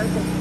Thank you.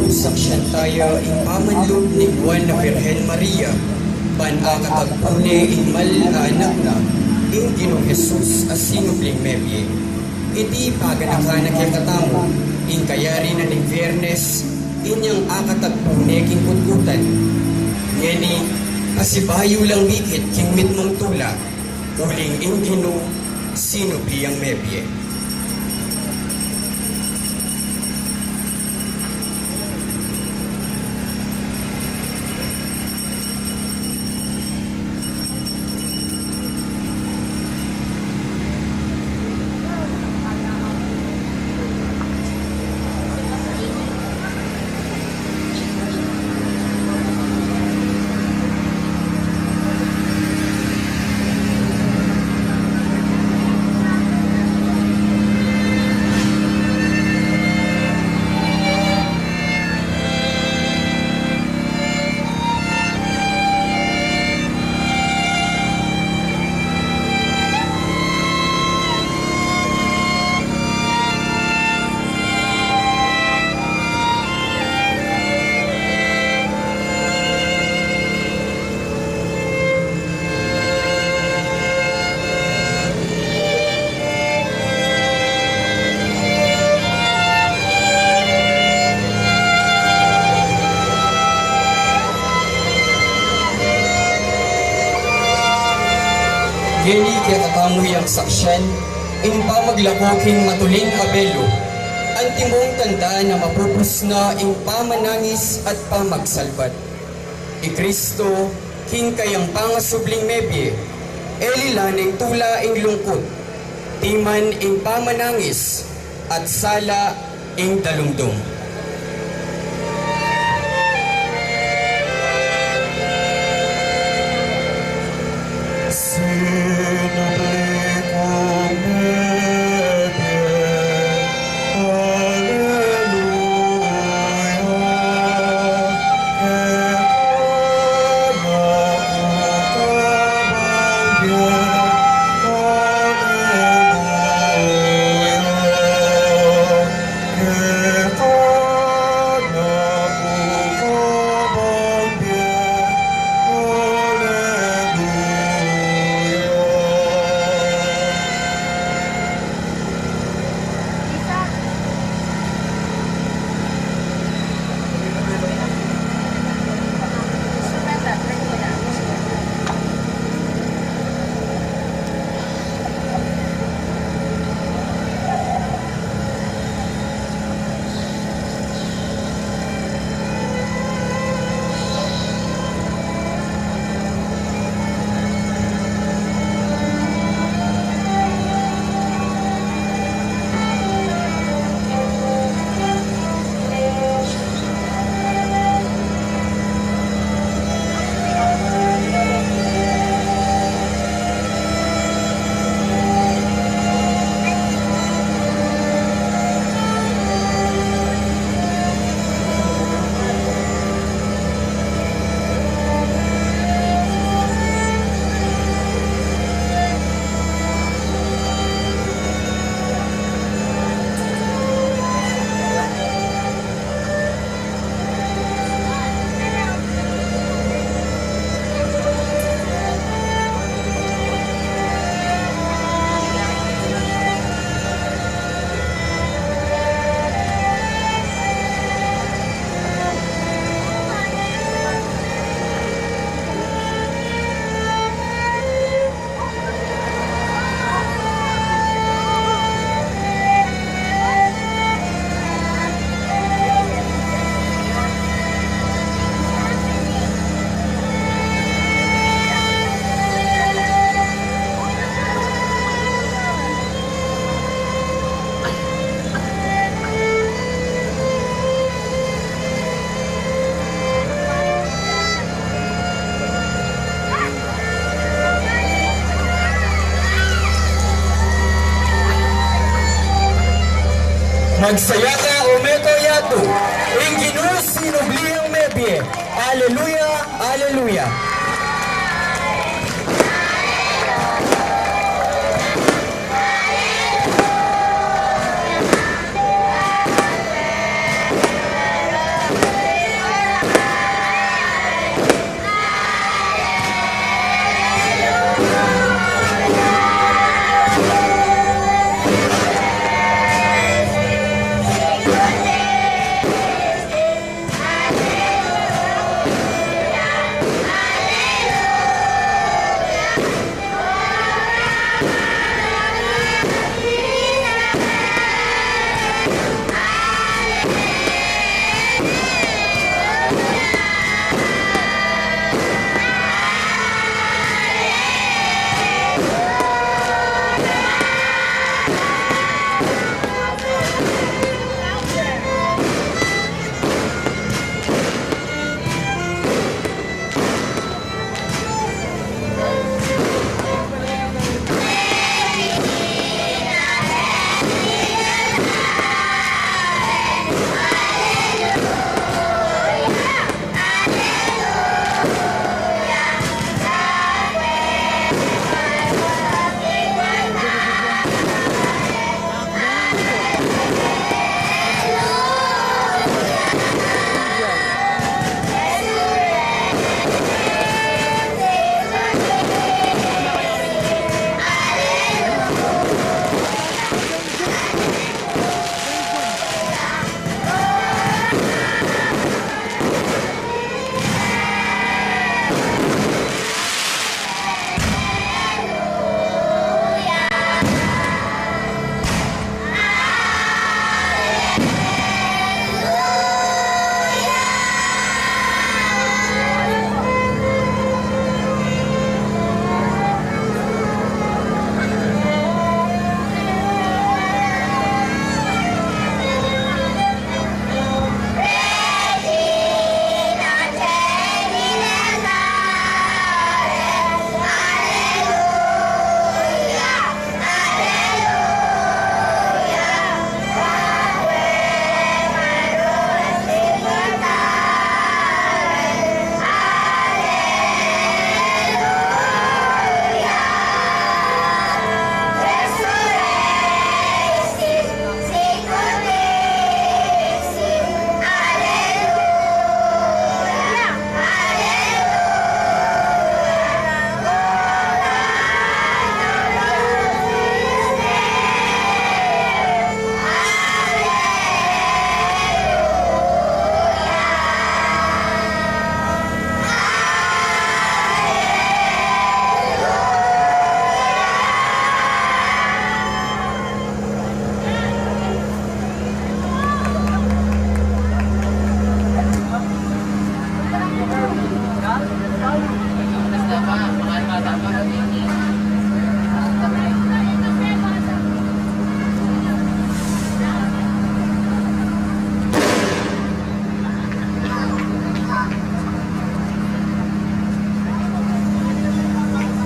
Saksyan tayo ipamanlog ni Juan na Virgen Maria, panakatagpune imal anak na, ing Ginong Jesus as sinubling mebye. Iti paganakanak yung katamo, ing kayari na ning Viernes, inyang akatagpune king kutkutan. Ngeni, asibayo lang wikit king mitmong tula, uling ing Ginong sinubli ang mebye. Geni kaya katamoy ang saksyan, ing pamaglakoking matuling abelo, ang timong tanda na mapupus na ing pamanangis at pamagsalbat. I Kristo, king kayang pangasubling mebye, elilaning tula ing lungkot, timan ing pamanangis, at sala ing dalumdum. Oh Magsaya ka o meko yato. Inginus sinublihang mebye. Aleluya, aleluya.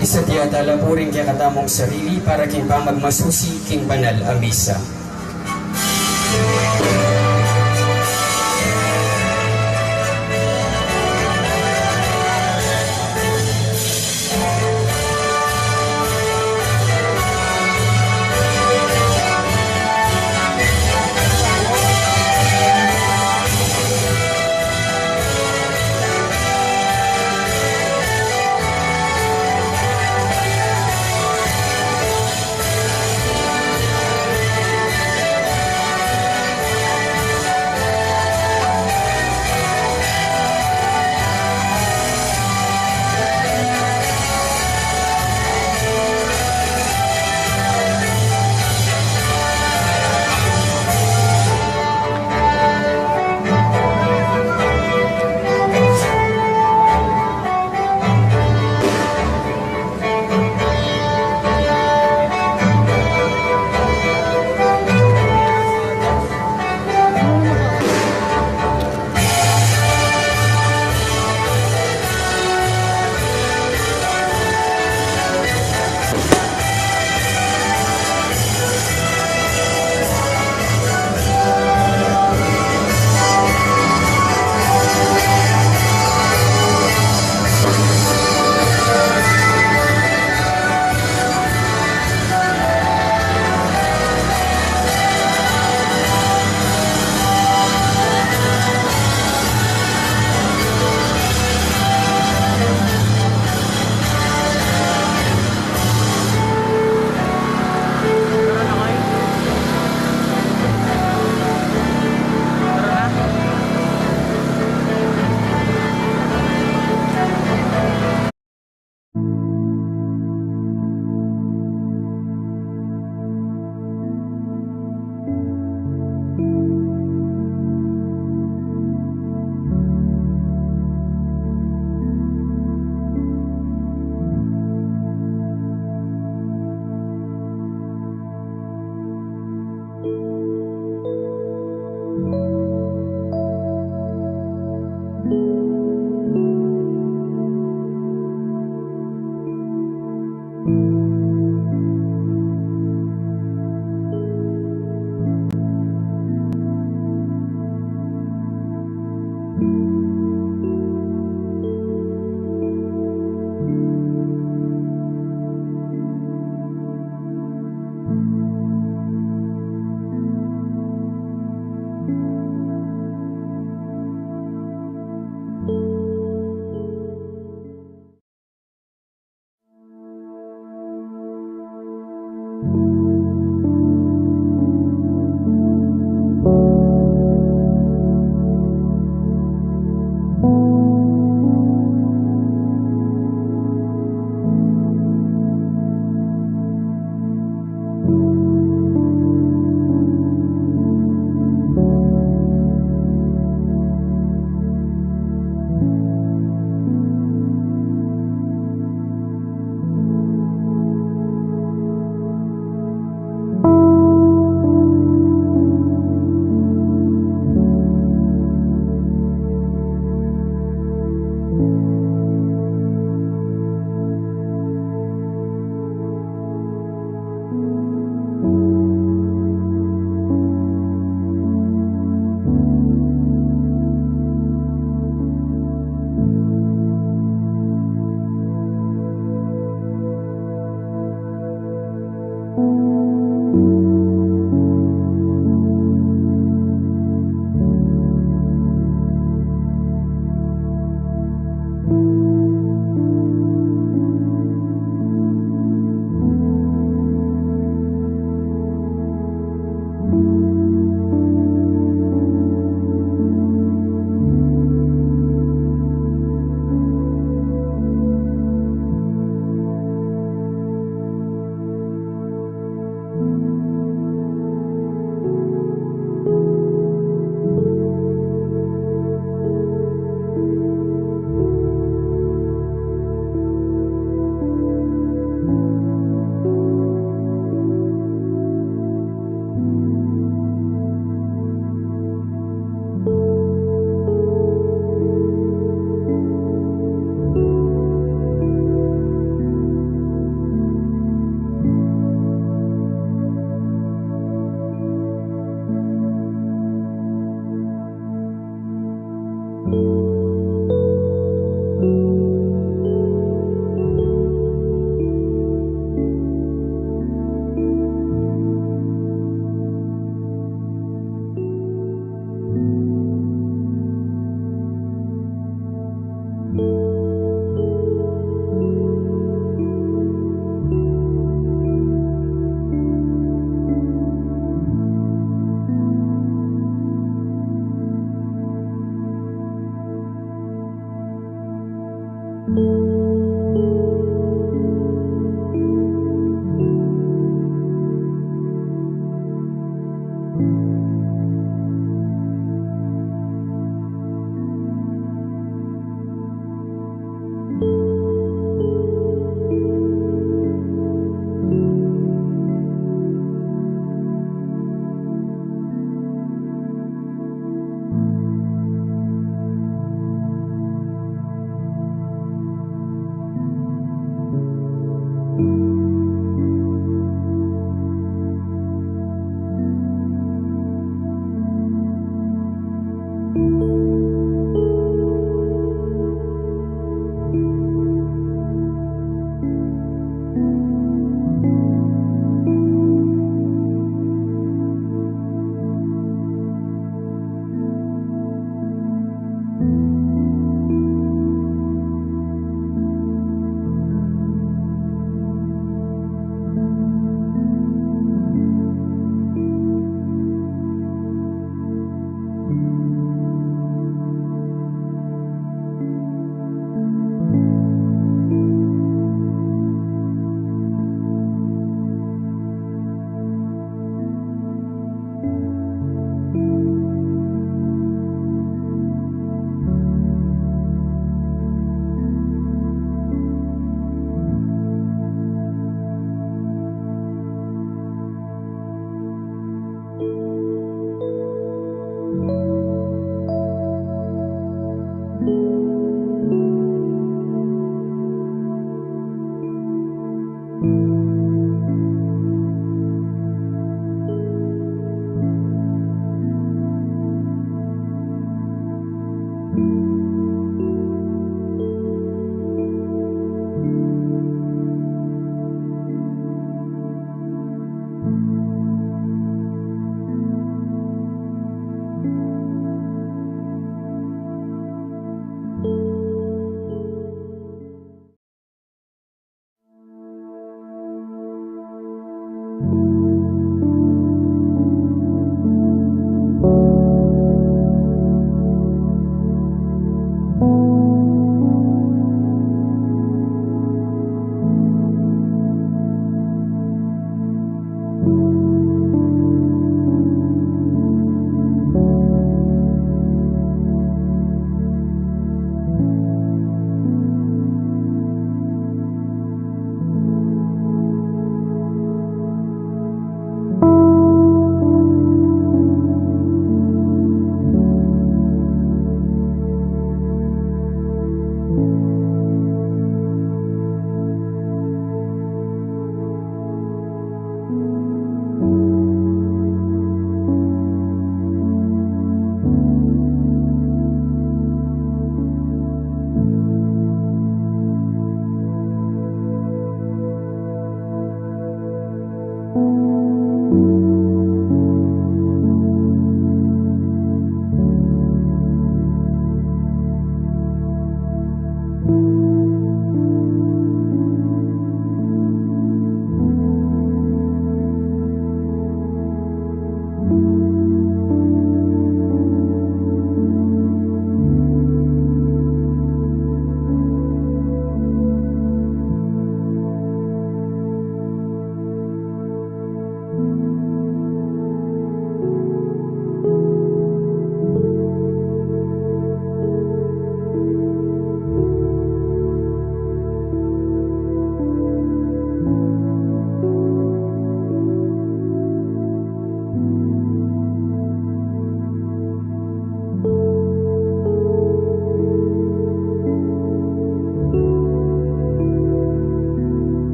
Isa ti atala po rin kaya katamong sarili para king pamagmasusi king banal a misa.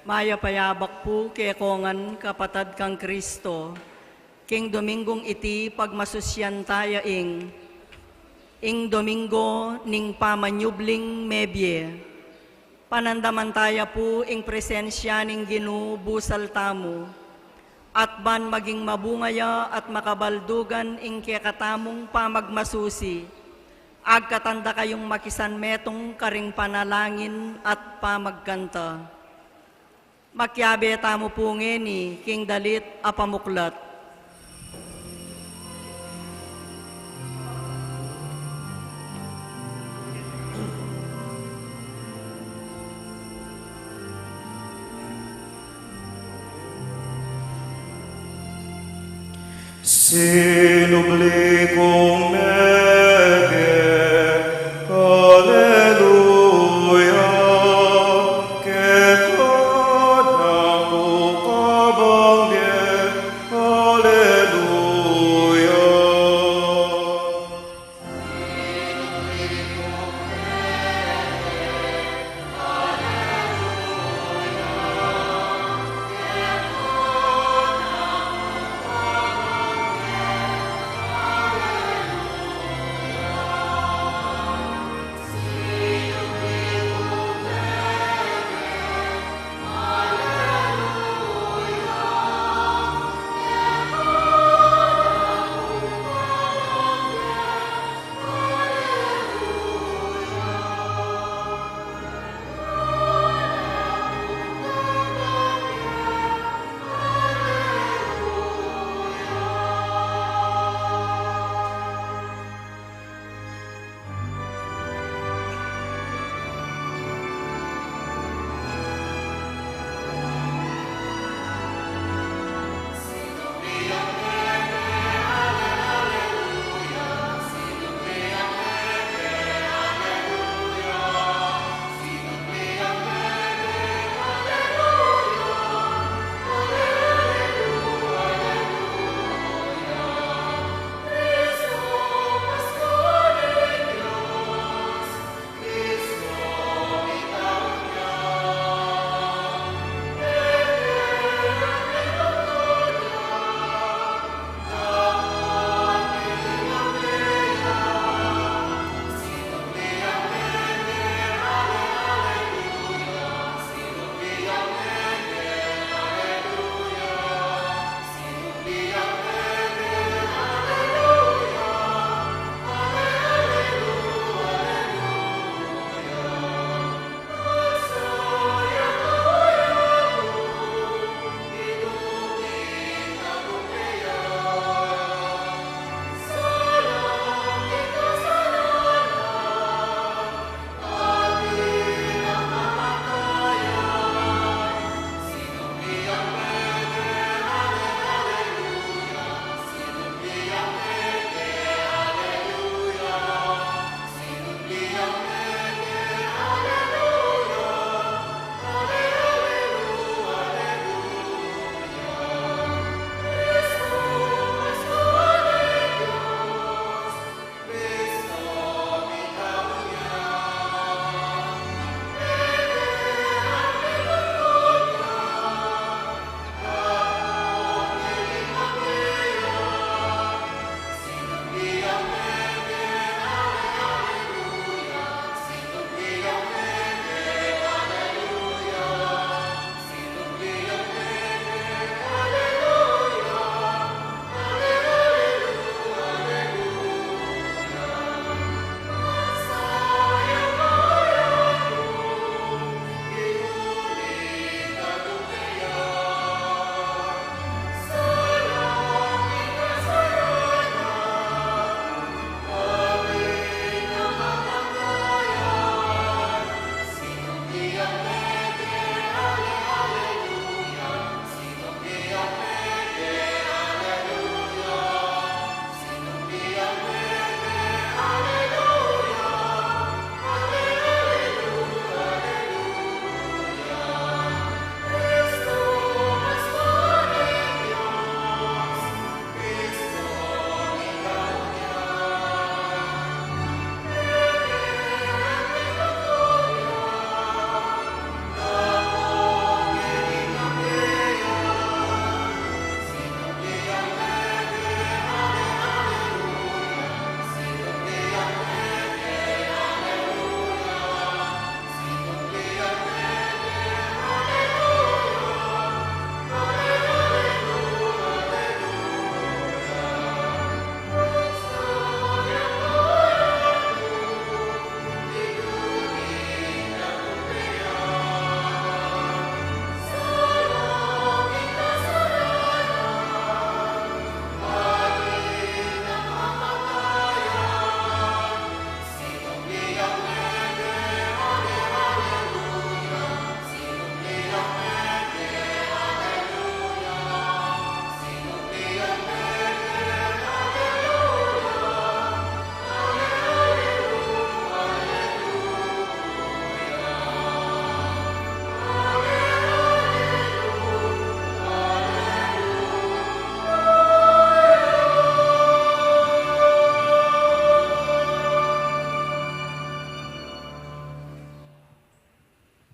Maya payabak po kay kongan kapatad kang Kristo, king Domingong iti pagmasusyan taya ing Domingo ning pamanyubling mebye. Panandaman taya po ing presensya ning ginubusal tamo, at ban maging mabungaya at makabaldugan ing kekatamong pamagmasusi, agkatanda kayong makisan metong karing panalangin at pamagkanta. Makyabe tamo po ngeni, king dalit apamuklat. Sinubli kong mebe, Alleluia, kekad ako kabangge, Alleluia.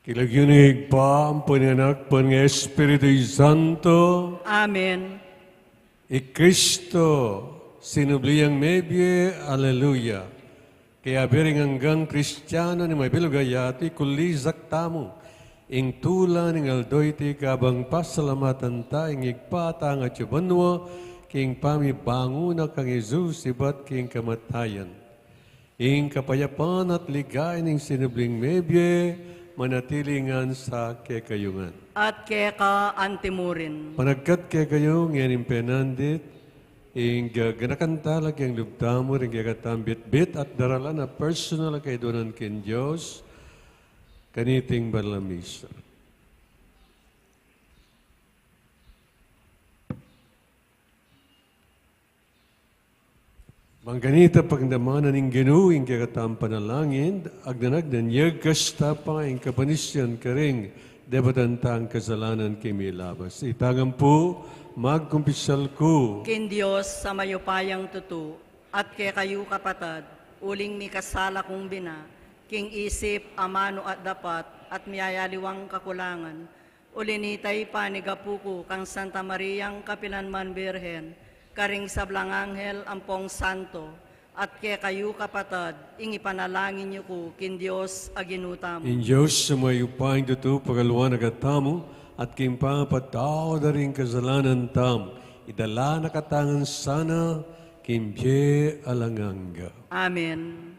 Kilagyunig pa ang panganak ng Espiritu Santo, Amen. Kristo, sinubliang mebye, Alleluia. Kaya bering hanggang Kristiyano ni may bilugayati, kulizak tamo, ing tula ng aldoy ti kabang pasalamatan ta, ing igpatang at yubanwa, king pamibanguna kang Jesus, ibat king kamatayan. Ing kapayapan at ligay ng sinubling mebye, manatilingan sa kekayungan. At keka antimurin. Panagkat kekayong yan impenandit, ing ganakantalag yung lubdamo, ing gagатambit-bit at darala na personal kay donan kin Diyos, kaniting balamisa. Mangganita pagdamanan ng ginuing kagatam panalangin, agdanag na niyagkas tapa ang kapanisyan karing debatantang kasalanan kimilabas. Itagan po, magkumpisal ko. Kin Diyos sa mayupayang tutu, at kay kayo kapatad, uling mi kasala kong bina, king isip, amano at dapat, at miyayaliwang kakulangan, ulinitay panigapuko kang Santa Mariang Kapilanman Birhen, karing sablang anghel ampong santo, at kay kayo kapatad, ing ipanalangin niyo ko, kin Diyos aginutam. In Diyos sa mayupayang tutu, pagaluan agatamo, at kimpapataw na rin kasalanan tam, idala na katangan sana, kimpye alanganga. Amen.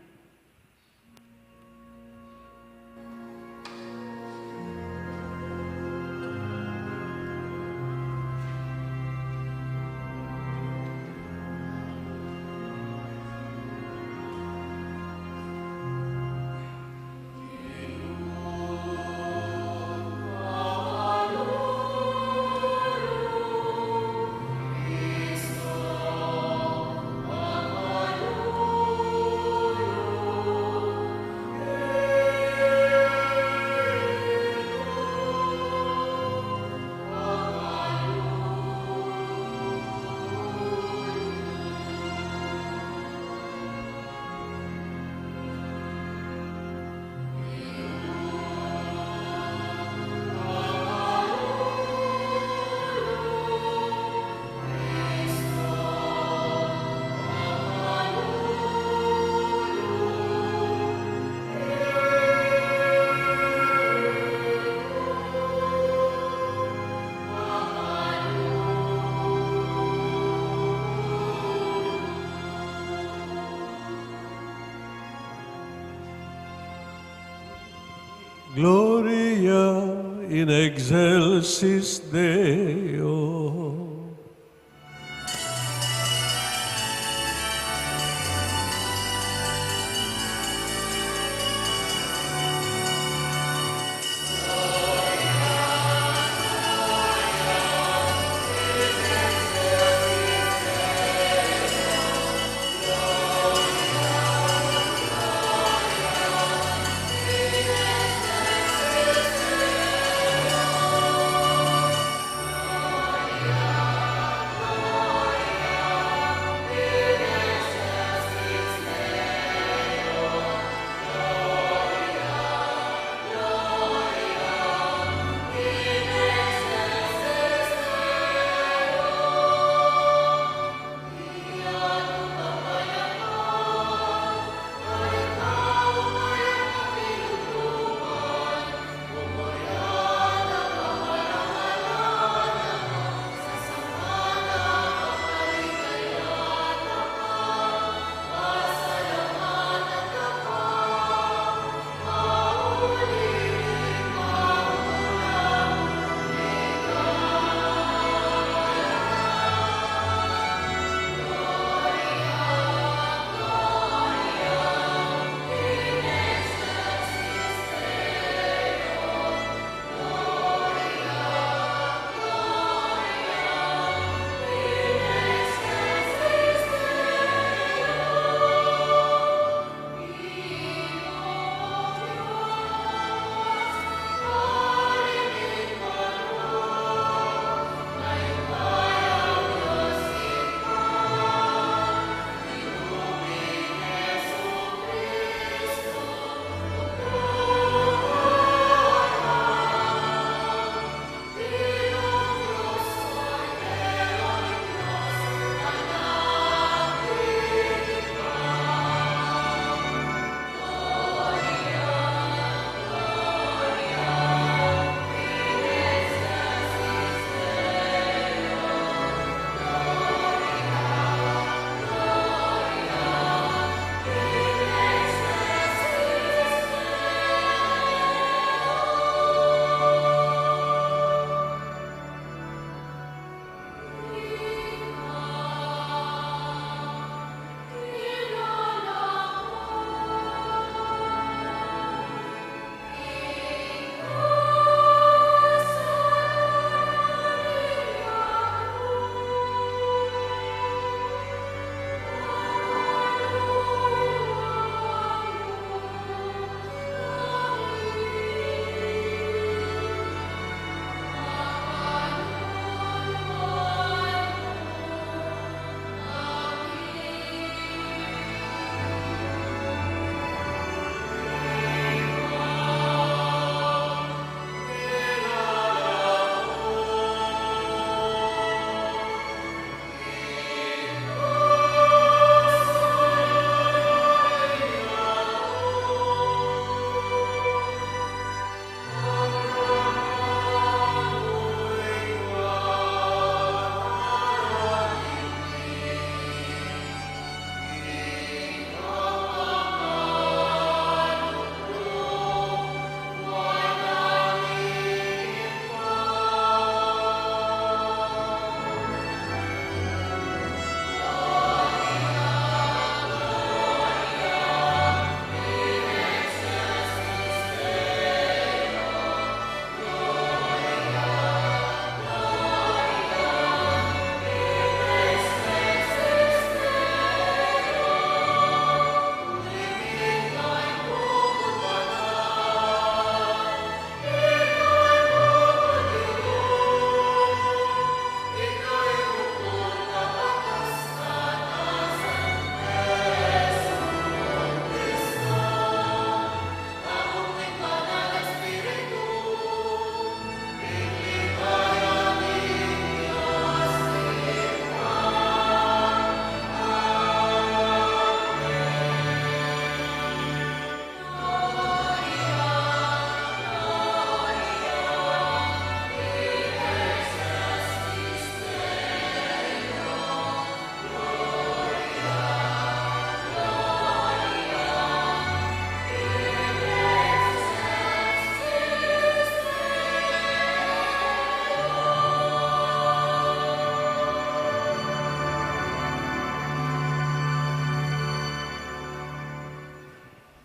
Gloria in excelsis Deo.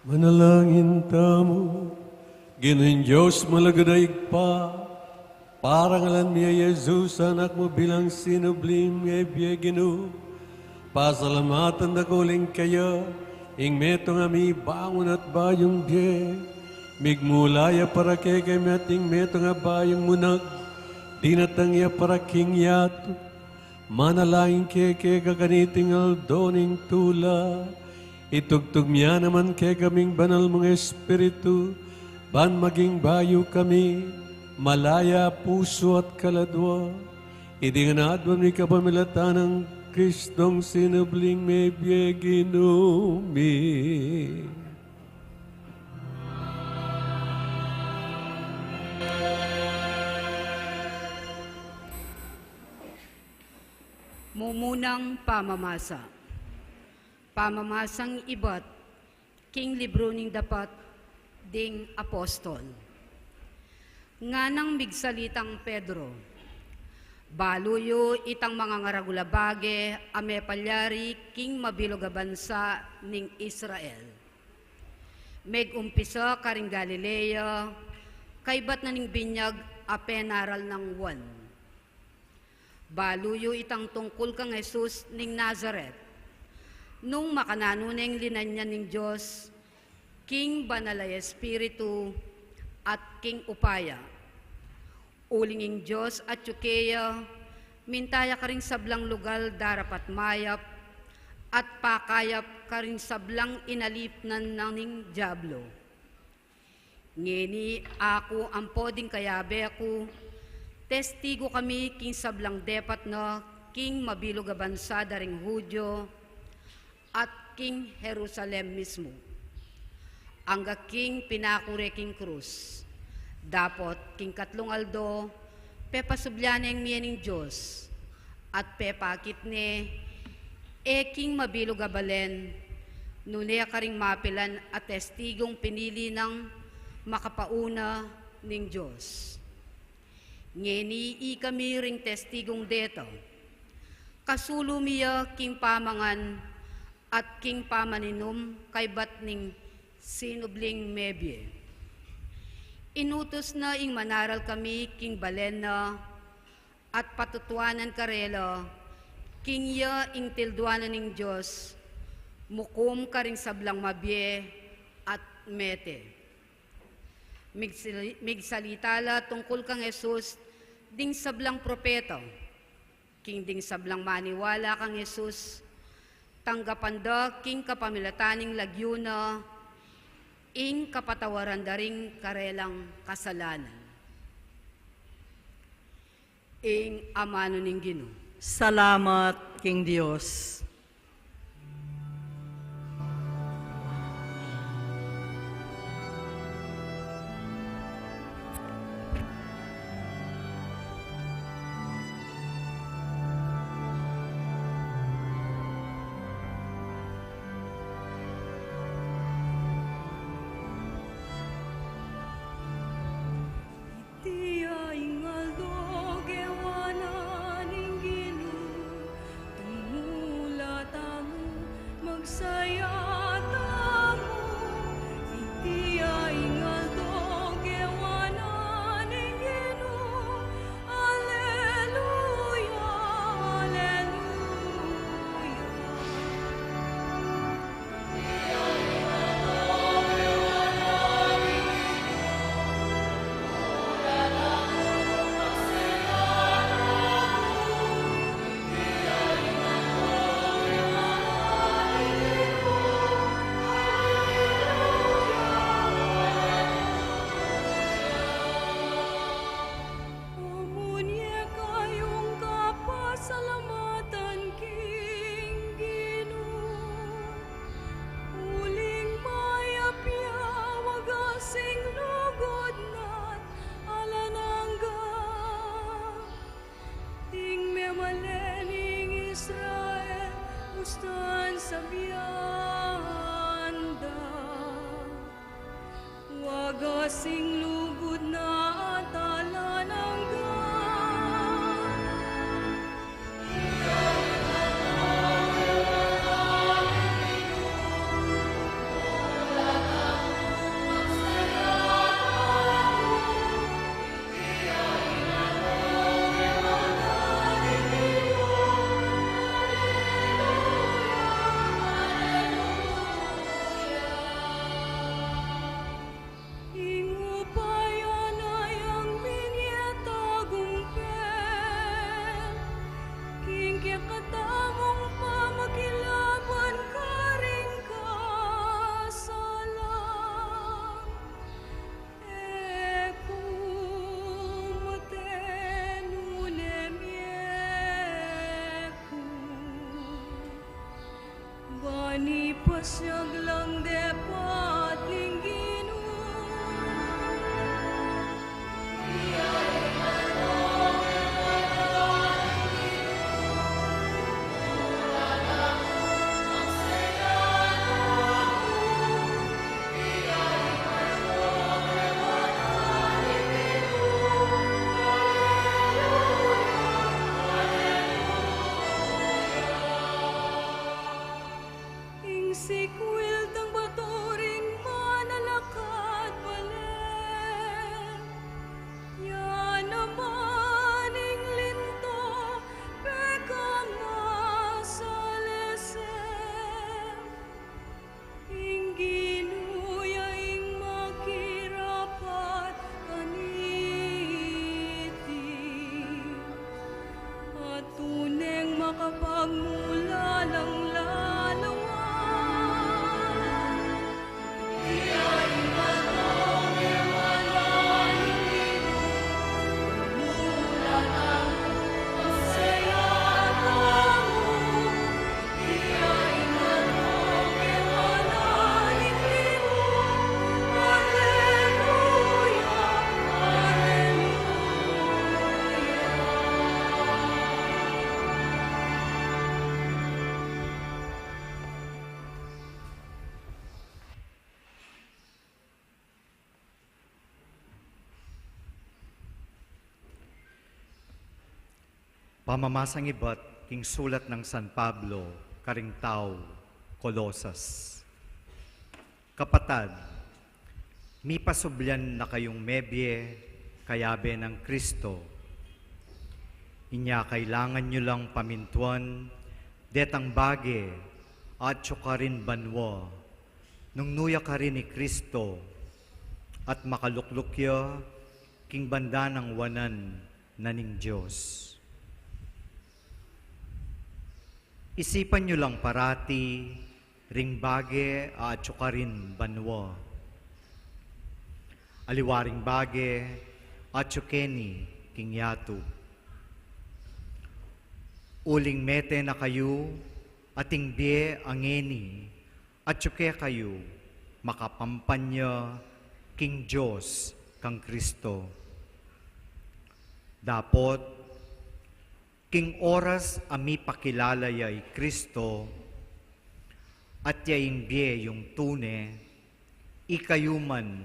Manalangin tamo, Ginoong Diyos malagadaig pa, parangalan niya Jesus, anak mo bilang sinublim nga Ginoo. Pasalamatan na kuling kaya, ing meto nga mi bangon at bayong diye, migmulaya para kay meting meto nga bayong munag, dinatangya para king yato, manalangin kay kakaniting aldoning tula, itugtog niya naman kay kaming banal mga espiritu, ban maging bayo kami, malaya puso at kaladwa, idi nga naadwan ni kapamilatan ng Kristong sinubling may Ginumi. Mumunang pamamasa. Pamamasang iba't king libro ning dapat ding apostol. Nganang migsalitang Pedro, baluyo itang mga ngaragulabage ame palyari king mabilog a bansa ning Israel. Meg-umpisa karing Galilea, kaybat na ning binyag a penaral ng wan. Baluyo itang tungkol kang Jesus ning Nazareth. Nung makananuneng linanya ning Diyos, king banalay espiritu at king upaya. Ulinging Diyos at Yukeya, mintaya ka rin sablang lugal darapat mayap, at pakayap ka rin sablang inalipnan ng ning Diablo. Ngeni ako ang poding kayabe ako, testigo kami king sablang depat na king mabilog a bansa daring Hudyo, at king Jerusalem mismo. Angga king pinakure king krus. Dapot king katlong aldo, pepasublyan ang miyaning Diyos, at pepakit ne, king mabilog a balen, nunaya ka ring mapilan at testigong pinili ng makapauna ning Diyos. Ngeni kami ring testigong deto, kasulumiya king pamangan at king pamaninum kay bat ning sinubling mebye. Inutos na ing manaral kami king balena at patutuanan karela king ya ing tilduanan ning Diyos mukum karing sablang mabye at mete. Migsalitala tungkol kang Jesus ding sablang propeta king ding sablang maniwala kang Jesus tanggapanda king kapamilataning lagyuna ing kapatawaran daring karelang kasalanan. Ing amano ning Ginoo. Salamat, King Diyos. Kasing lugod na atala ng Anipasyag lang depat ning Ginoo. Ing sikwil tang baturing manalakat balen. Yan naman ing linto peka masalesem. Ing ginuya ing makirapat kaniti. At tuneng makapagmula ng lalawan. Pamamasang iba't king sulat ng San Pablo, Karingtao, Colosas. Kapatad, mi pasubyan na kayong mebye, kayabe ng Kristo. Inya kailangan nyo lang pamintuan, detang bage, at ka rin banwa, nung nuya ka rin ni Kristo, at makaluklukya, king banda ng wanan na ning Diyos. Isipan nyo lang parati, ring bage at rin banwa. Aliwaring bage at tsukeni king yatu. Uling mete na kayo, ating bie angeni, at tsuke kayo, makapampanya king Diyos kang Kristo. Dapot, king oras ami pakilala yay Kristo at yaing biye yung tune, ikayuman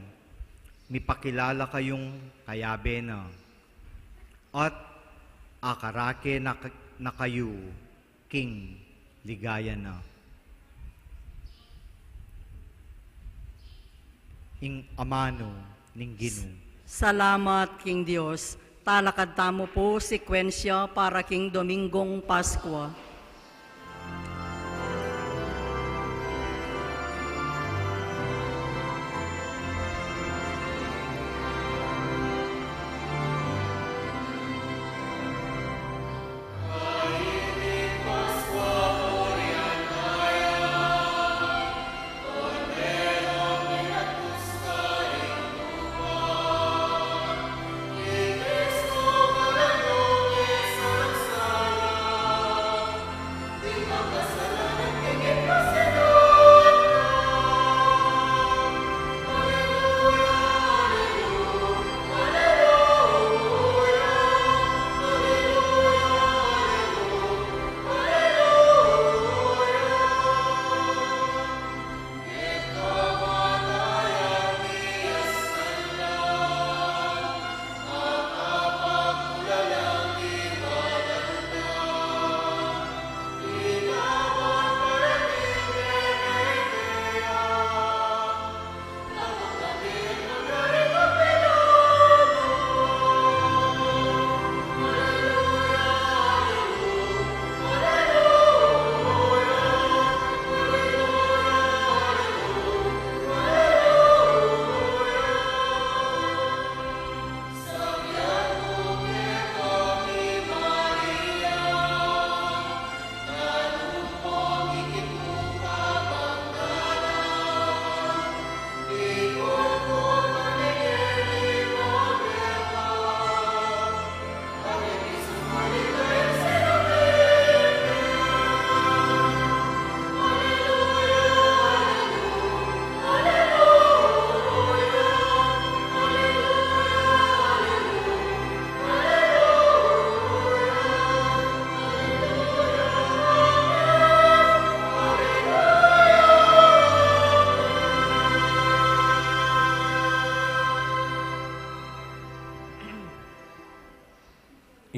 mipakilala kayong kayabe na at akarake na kayo king ligaya na. Ing amano ning Ginoo. Salamat, King Diyos. Talakad tamo po sekwensya para King Domingong Paskwa.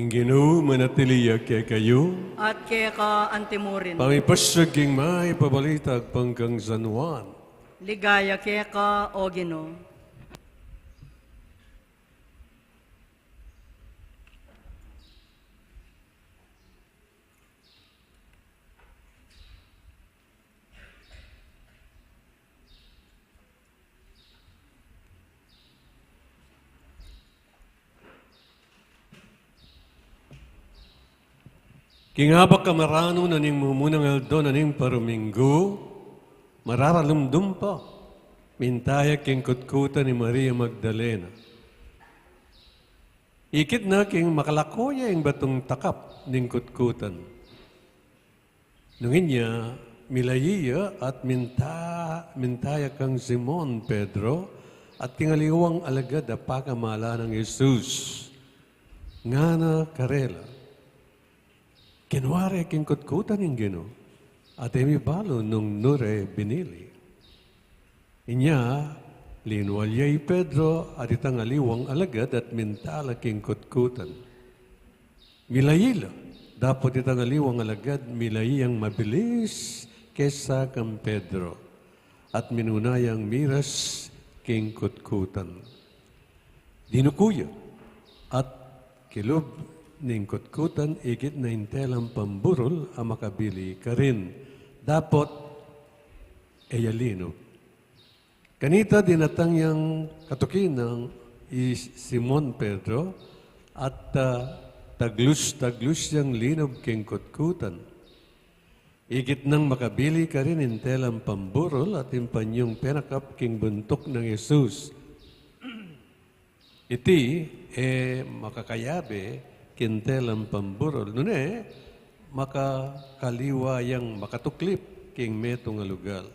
Inginu manatiliya kay kayo, at kay ka antimurin. pamipasya king may pabalitag pangkang San Juan. Ligaya kay ka, O Ginoo. Kingabak kamarano na ning mumunang aldo na ning paruminggo, mararalumdum pa, mintaya king kutkuta ni Maria Magdalena. Ikit na king makalakoya ing batong takap ning kutkutan. Nungin niya, milayiya at mintaya kang Simon Pedro at tingaliwang alagad a pakamala ng Jesus. Ngana karela. Kinwari king kutkutan ng Ginoo at emi balo nung nure binili. Inya, linwalyay Pedro at itang aliwang alagad at mintala king kutkutan. Milayila, dapat itang aliwang alagad milayang mabilis kesa kang Pedro at minunayang miras king kutkutan. Dinukuya at kilub ning kutkutan, igit na intelang pamburol ang makabili ka rin. Dapat, eyalino. Kanita dinatang yang katukin ng Simon Pedro at taglus yang linob king kutkutan. Igit nang makabili ka rin intelang pamburol at impanyong penakap king buntok ng Jesus. Iti, makakayabe, kintelang pamburol. Nune, makakaliwa yang makatuklip king metong alugal.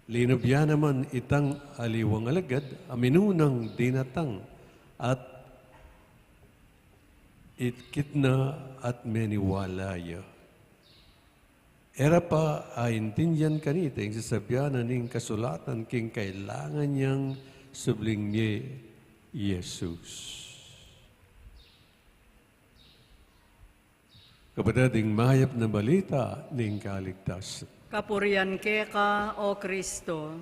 Linubya naman itang aliwang alagad, aminunang dinatang at itkitna at meniwalaya. Era pa aintindyan kanita yung sasabyanan ng kasulatan king kailangan niyang subling niya Jesus. Kapatading mayap na balita ning kaligtasan. Kapurian kay ka, O Kristo.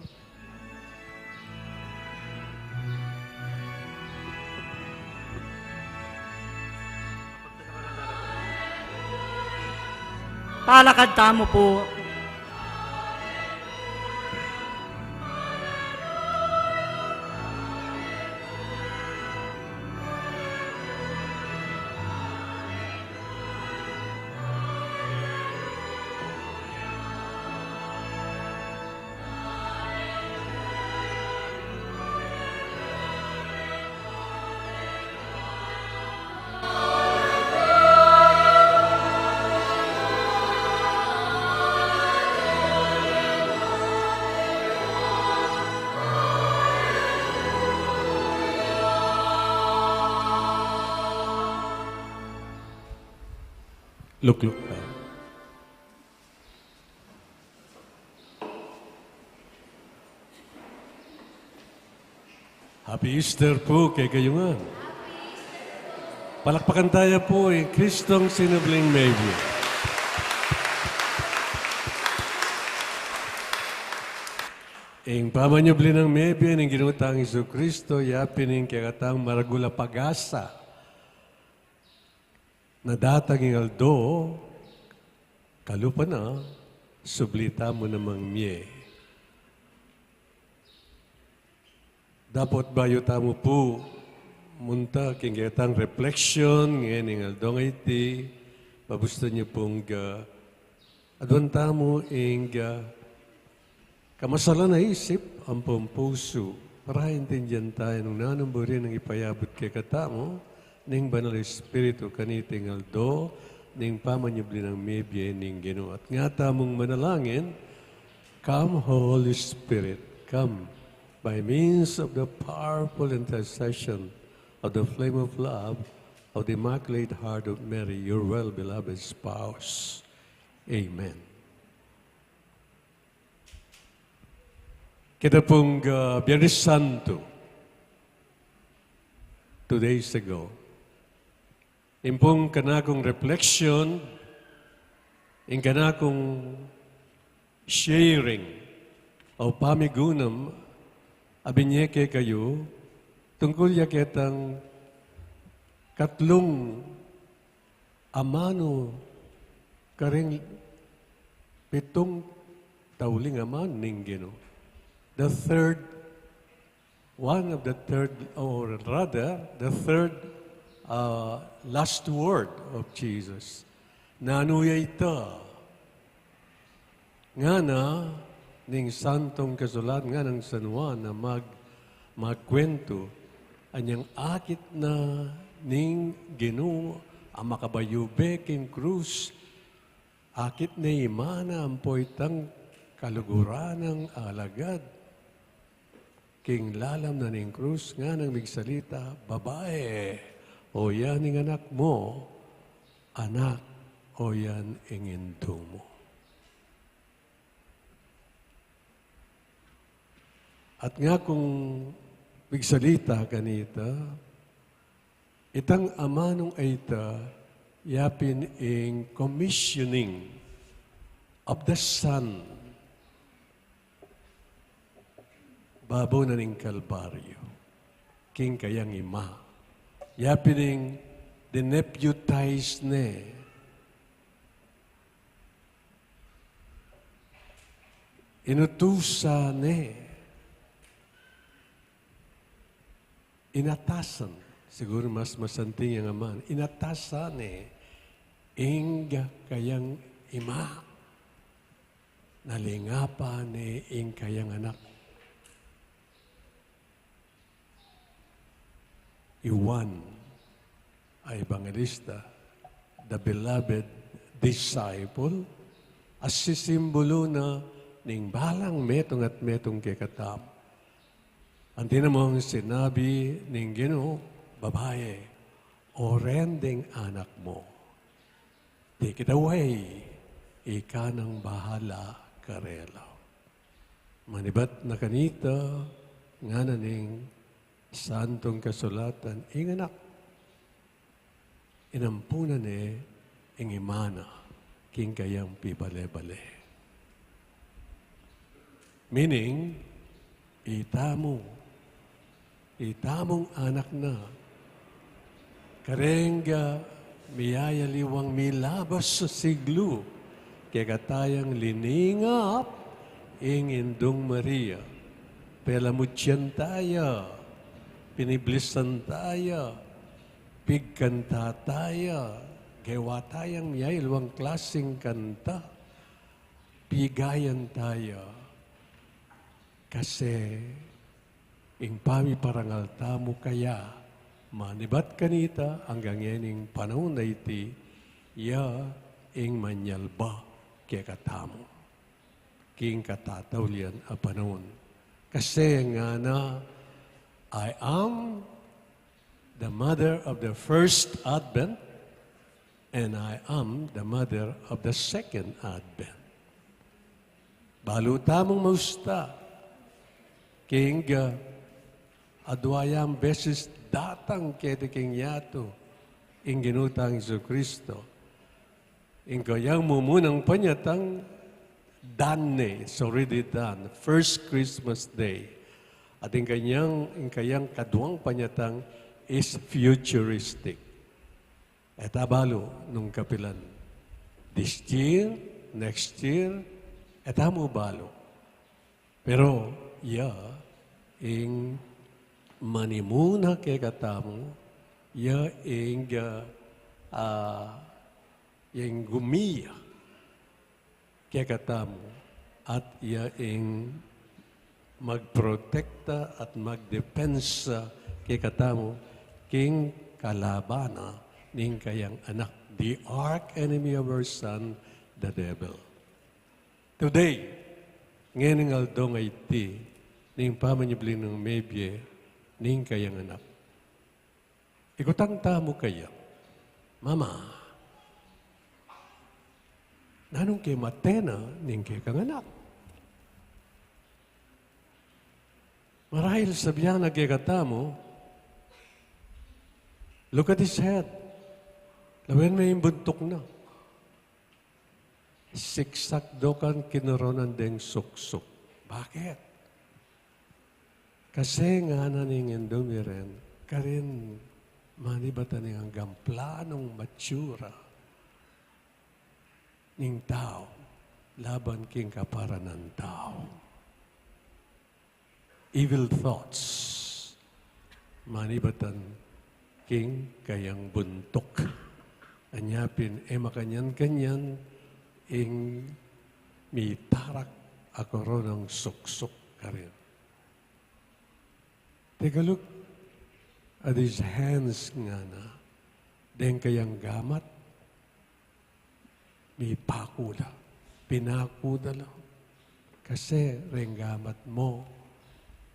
Palakad tamo po. Lukluk tayo. Happy Easter po kay kayungan. Palakpakan tayo po Kristong sinubling maybe. Ing pamanyubli ng maybe ng ginutang Isu Kristo, yapin ng kikatang maragula pag-asa. Nadatang ng aldo, kalupa na, sublita mo namang miye. Dapat bayo tamo po, munta, kingitang reflection, ngayon ng aldo nga iti, pabusto niyo pong adwan tamo ing kamasala na isip, ang puso, para intindihan tayo nung nanumburin ng ipayabot kay katamo, ning banal Espiritu kaniting aldo, ning pamanyubli ng mebye ning Ginoo. At nga tamong manalangin, come Holy Spirit, come by means of the powerful intercession of the flame of love of the Immaculate Heart of Mary, your well-beloved spouse. Amen. Kita pong Biyernes Santo, 2 days ago, Impong kanakong reflection, in kanakong sharing, o pamigunam, abinyeke kayo, tungkol yaketang katlong amano karing pitong tauling aman ninggino. The third, one of the third, or rather, the third last word of Jesus. Nanuya ita. Nga na, ning santong kasulat nga ng San Juan na magkwento, anyang akit na ning Ginoo ang makabayube king krus, akit na imana ang poitang kaluguran ng alagad. King lalam na ning krus nga nang migsalita, babae, o yan ing anak mo, anak, o yan ing indo mo. At nga kung migsalita kanita, itang amanong aita, yapin ing commissioning of the Son, babaw na ning Kalbaryo, king kayang ima. Yapining dineputize ne. Inutusa ne. Inatasan. Siguro mas masanting ang aman. Inatasan ne. Inga kayang ima. Nalingapa ne ing kayang anak. Iwan ay evangelista, the beloved disciple, as sisimbolo na ning balang metong at metong kekatam. Ang tinamong sinabi ning Ginoo, babae, orending anak mo. Take it away, ika ng bahala karelaw. Manibat na kanita, nga na ning santong kasulatan, inganak, inampunan ing imana, king kayang pibale-bale. Meaning, itamong anak na, karengga miyayaliwang milabas sa siglo, kaya katayang liningap, ing Indong Maria, pelamutyan tayo, piniblisan tayo, pigkanta tayo, gawa tayong miyayalwang klaseng kanta, pigayan tayo. Kasi, ing pamiparangal tamo kaya, manibat kanita hanggang yaning panahon na iti, ya ing manyalba kaya katamo. King katatawlian a panahon. Kasi nga na, I am the mother of the first Advent, and I am the mother of the second Advent. Balutamong mausta, king adwayang beses datang kete king yato, ing ginutang Isu Kristo, ing kayang mumunang panyatang dane, it's already done, first Christmas Day. At ang kayang kaduang panyatang is futuristic. At abalo nung kapilan. This year, next year, at amo balo. Pero, ing manimuna kay katamo, ing gumiya kay katamo, at ing magprotekta at magdepensa kay katamo, king kalabana ning kayang anak, the arch enemy of our son, the devil. Today, ngayon aldong ay ti, ning pamanyibling ng mebye, ning kayang anak. Ikutang tamo kaya, Mama, nanong kay matena ning kay kang anak? Marahil sabihan nagkikata mo, look at his head. Lawen may buntok na. Siksak do kan kinoronan deng suksok. Bakit? Kasi nga naningin dumiren, karin manibatan ng hanggang planong matsura ng tao, laban king kapara ng tao. Evil thoughts, manibatan king kayang buntok. Anyapin, makanyan-kanyan, ing mitarak ako ron ng suksok ka rin. Take a look at his hands nga na, den kayang gamat, may pakula, pinakuda lang. Kasi ring gamat mo,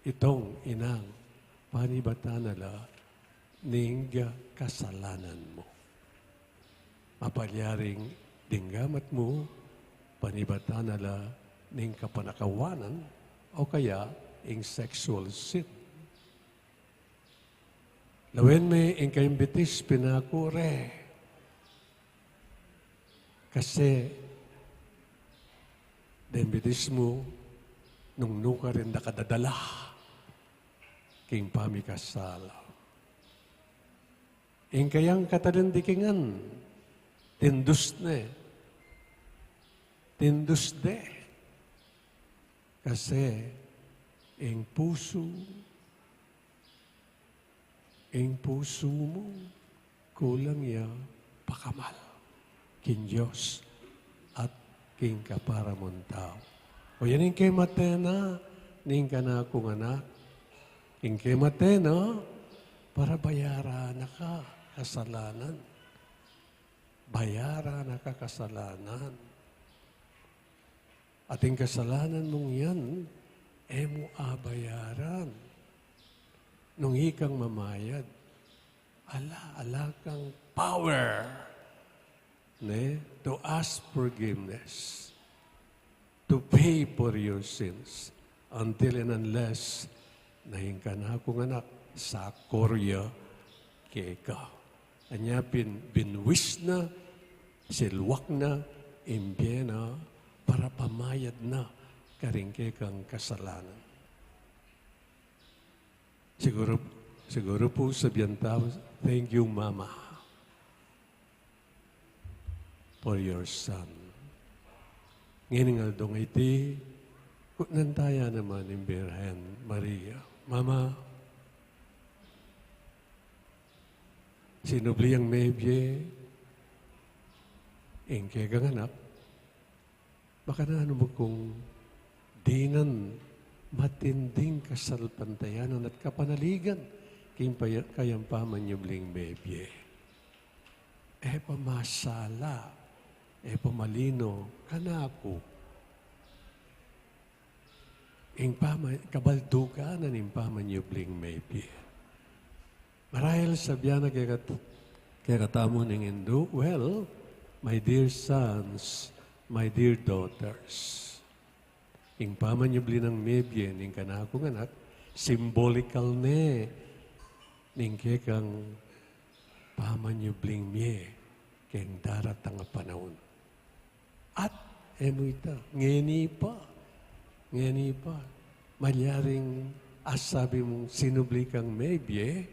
itong inang panibata nala, ningga kasalanan mo. Mapalyaring dinggamat mo, panibata nala ning kapanakawanan o kaya ing sexual sin. Lawen may ing kaimbitis pinakure. Kasi dembitis mo nung nuka rin nakadadala king pamikasala. Ing kayang katalindikingan, tindus na eh. Tindus de. Kasi, ing puso mo, kulang ya pakamal. King Diyos at king kapara mong tao. O yan yung kay Matena, ning ka na akong anak. King kay Matena, para bayaran na ka kasalanan. Bayaran na ka kasalanan. At yung kasalanan mong yan, mo abayaran. Nung ikang mamayad, ala kang power to ask forgiveness, to pay for your sins, until and unless nahin ka na akong anak sa korya kay ka. Anya binwis na, silwak na, imbyena, para pamayad na karingke kang kasalanan. Siguro po sabihan tao, thank you, Mama, for your son. Ngayon nga dong iti, nantaya naman ng Birhen Maria. Mama, sinubli ang mebye, ingke kang anak, baka na ano mo kung dinan matinding kasalpantayanan at kapanaligan kayang pamanyubling mebye. Pamasala, pamalino, kanako. Kabaldukan ng pamanyubling mebye. Marahil sabihan na kaya katamo ng Indo, well, my dear sons, my dear daughters, ing pamanyubli ng mebye, ning kanakong anak, symbolical ne, ning kekang pamanyubling mye, keng darat ang panahon. At, mo ita, ngeni pa, malyaring asabi mong sinubli kang mebye,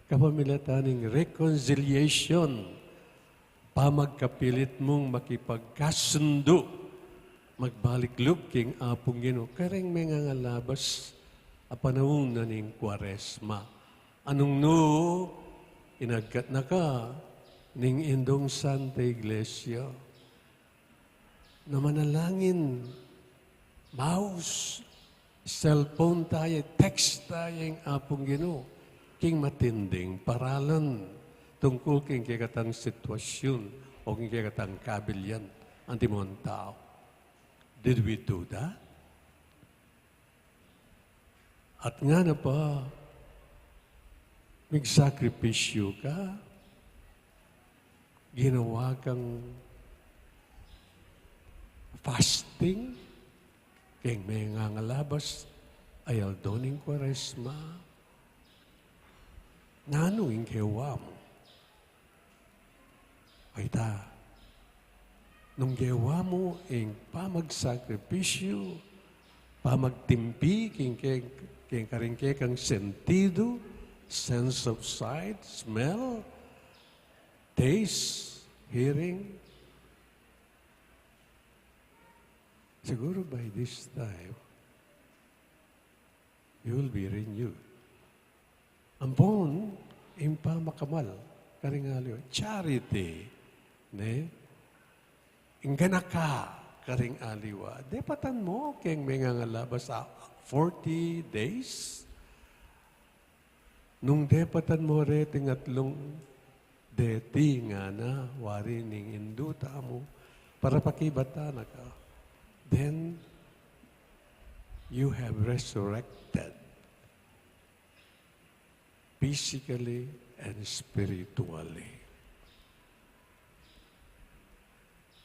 kapamilataning reconciliation, pamagkapilit mong makipagkasundo, magbalik loob king apong Ginoo. Kareng may nga labas a panahon na ning Kwaresma. Anong no, inagkat na ka ning indong Santa Iglesia. Na manalangin, mouse, cellphone tayo, text tayo ang apong Ginoo. King matinding paralan tungkol king kikatang sitwasyon o king kikatang kabilyan ang timon tao. Did we do that? At nga na pa, magsakripisyo ka, ginawa kang fasting, kaya may ngangalabas, ayaw doning Kwaresma, nanuing kewa mo. Ay ta, nung gawa mo ang pamagsakripisyo, pamagtimpi, king karingke kang sentido, sense of sight, smell, taste, hearing. Siguro by this time, you will be renewed. Ampon, impa makamal, karingalyo, charity, ne? Ingana ka, karing aliwa. Depatan mo, keng may ngalabas sa 40 days. Nung depatan mo re, tingatlong deti nga na, wari ning induta mo, para pakibata na ka. Then, you have resurrected physically and spiritually.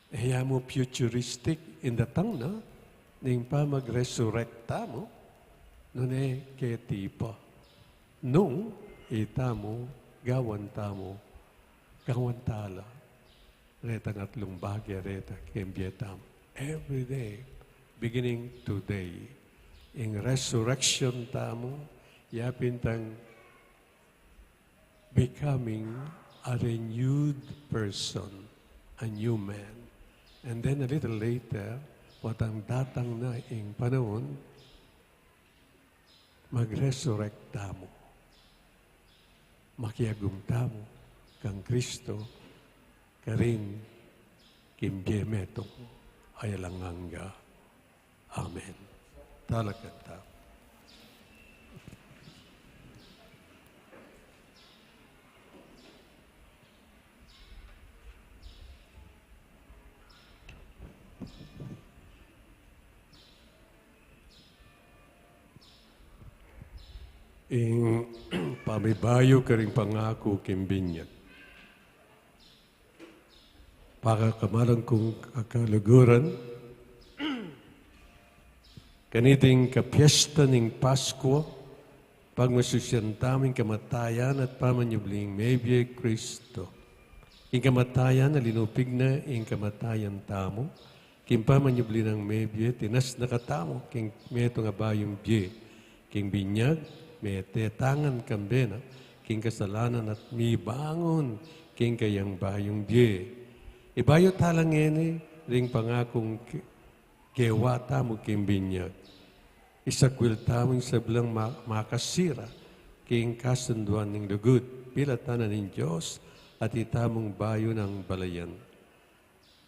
Kaya mo futuristic in the tongue na, ning pa mag-resurrecta mo, nune keti pa. Nung ita mo, gawanta mo, gawantala, retang atlong bagya, reta, kembietam. Every day, beginning today, in resurrection tamo, yapin tang becoming a renewed person, a new man. And then a little later, watang datang na ing panahon, mag-resurrect tamo. Makiagum tamo kang Kristo, karing kimbyemetong ayalanganga. Amen. Talagang tamo. Ing pamibayo karing pangako kimbinyag. Pakakamalang kong akaluguran, kaniting kapiesta ning Pasko, pagmasusyan taming kamatayan at pamanyubling maybe Kristo. Ing kamatayan na linupig na ing kamatayan tamo, king pamanyubli ng maybe tinas nakatamo, king meto nga bayong bye, king binyag, may tetangan kambena, king kasalanan at mi bangon, king kayang bayong bye. Ibayo talang ene, ring pangakong gewata mo king binyag. Isakwil tamong sablang makasira, king kasunduan ng lugod, pilatanan ng Diyos, at itamong bayo ng balayan.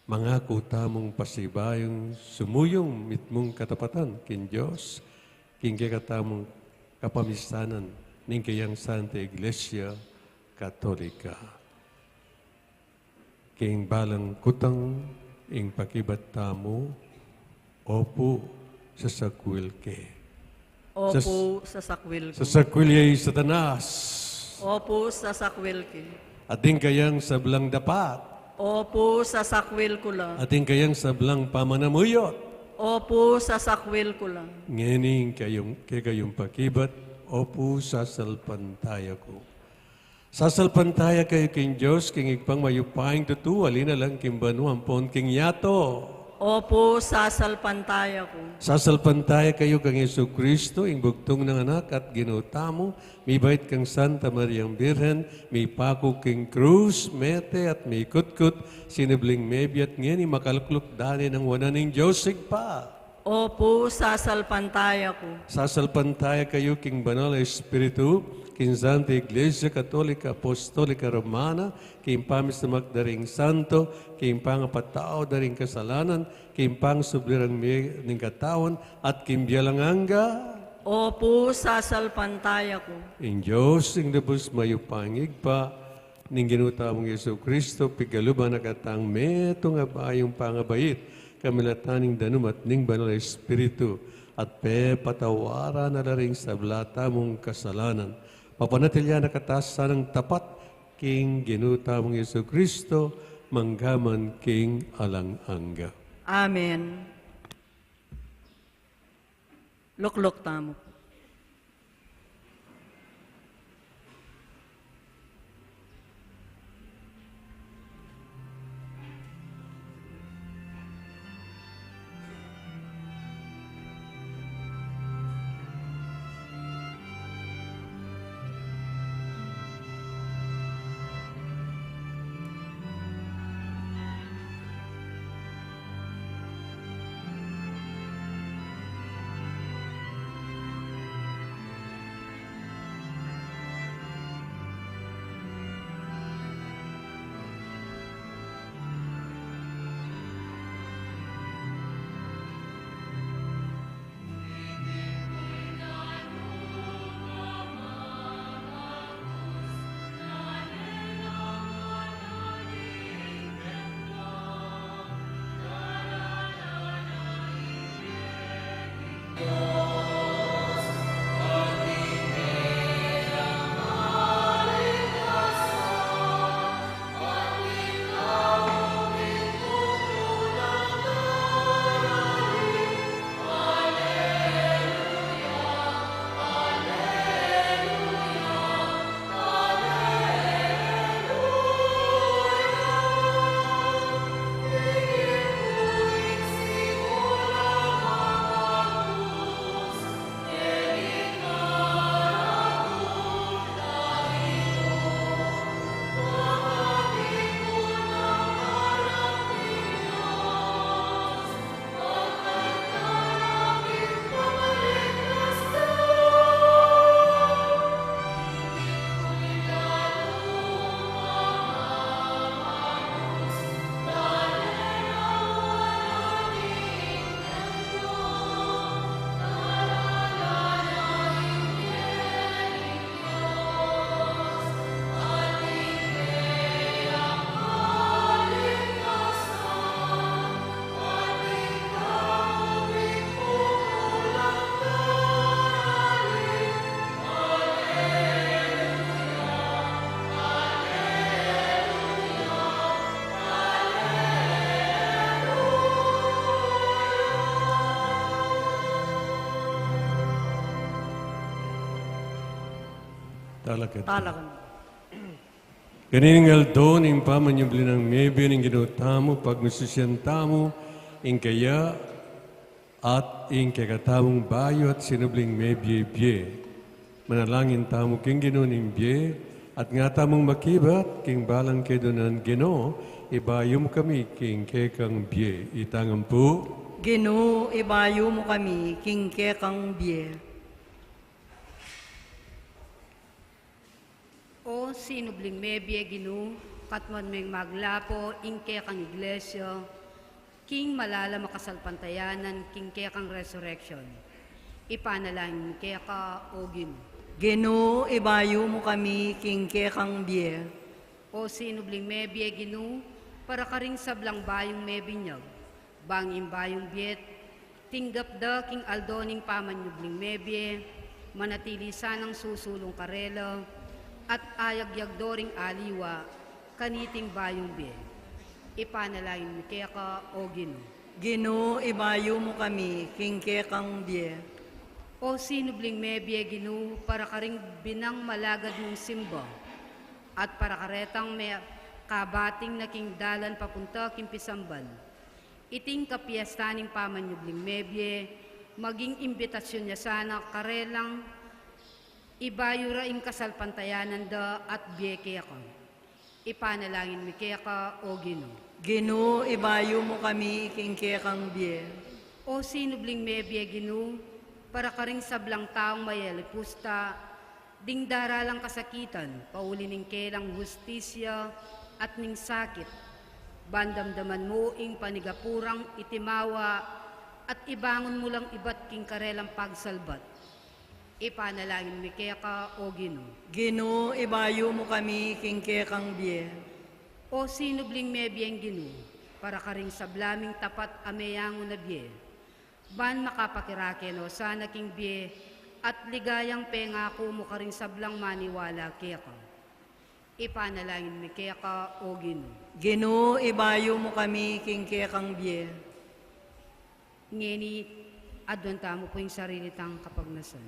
Mangako tamong pasibayong sumuyong mitmong katapatan, king Diyos, king kakatamong kapamisanan ng kayang Santa Iglesia Katolika. King balang kutang ing pakibat tamo, opo sa sakwil ke. Opo sa sakwil Sa ko. sakwil yay Satanas. Opo sa sakwil ko. Ating kayang sablang dapat. Opo sa sakwil ko lang. Ating kayang sablang pamanamuyot. Opo sa sakwil ko lang. Ngening kayong pakibat, opo sasalpantaya ko. Sasalpantaya kayo king Diyos, king igpang mayupahing tutuwali na lang kimbanu ampon king yato. Opo sasalpantaya ko. Sasalpantaya kayo kang Yesu Kristo, ing bugtong ng anak at ginutamo, may bait kang Santa Mariang Birhen, may pako king krus, mete at may kutkut, sinibling mebi at ngeni makalukluk dani ng wananing Diyosig pa. Opo sasalpantaya ko. Sasalpantaya kayo king Banal na Espiritu, king Santa Iglesia Katolika Apostolika Romana, king pamis na magdaring santo, king pangapatao daring kasalanan, king pang sublirang ng katawan, at king bialanganga. Opo sasalpantaya ko. In Diyos, ing labos mayupangig pa, ning ginutamong Yesu Kristo, pigaluban na katang meto nga bayong pangabait, kamilataning danum at ning Banal na Espiritu, at patawara na laring sa blata mong kasalanan. Papanatilya na katasan ng tapat, king ginuta mong Yesu Kristo, manggaman king alang-angga. Amen. Luklok tamo. Talakad. Talakan. Ganingal doon, ing pamanyubli ng mebe, ing ginutamo, pag nasusyantamo, ing kaya, at ing kakatamong bayo at sinubling mebye-bye. Manalangin tamo king ginuning bye, at nga tamong makibat, king balang kedonan gino, ibayo mo kami, king kekang bye. Itangan po, Ginoo, ibayo mo kami, king kekang biye. O sinubling mebye ginu, katman meng maglapo, ingke kang iglesia, king malala makasalpantayanan, king kang resurrection. Ipanalangin keka o ginu. Ginoo, ibayo mo kami, king kekang biye. O sinubling mebye ginu, para karing sablang bayong mebinyag, banging bayong biet, tinggap da king aldoning pamanyubling mebye, manatili sanang susulong karela, at ayagyag doring aliwa, kaniting bayong biye. Ipanalangin mi keka o ginu. Ginoo, ibayo mo kami, king kekang biye. O sinubling mebye ginu, para karing binang malagad mong simba, at para karetang may kabating na king dalan papunta king pisambal. Iting kapiyastaning pamanyubling mebye, maging imbitasyon niya sana karelang ibayo raing kasalpantayanan da at biyeke ako. Ipanalangin mi keka o ginu. Ginoo, ibayo mo kami, king kekang biye. O sinubling mebye ginu, para karing sablang taong mayalipusta, ding daralang kasakitan, pauli ning kelang hustisya at ning sakit. Bandamdaman mo ing panigapurang itimawa at ibangon mo lang iba't king karelang pagsalbat. Ipanalangin mi keka o ginu. Ginoo, ibayo mo kami, king kekang biye. O sinubling mebyeng ginu, para karing sablaming tapat ameyango na biye. Ban makapakirakeno sana king biye, at ligayang pengako mo karing sablang maniwala keka. Ipanalangin mi keka o ginu. Ginoo, ibayo mo kami, king kekang biye. Ngeni, adwanta mo po yung sarili tang kapagnasan.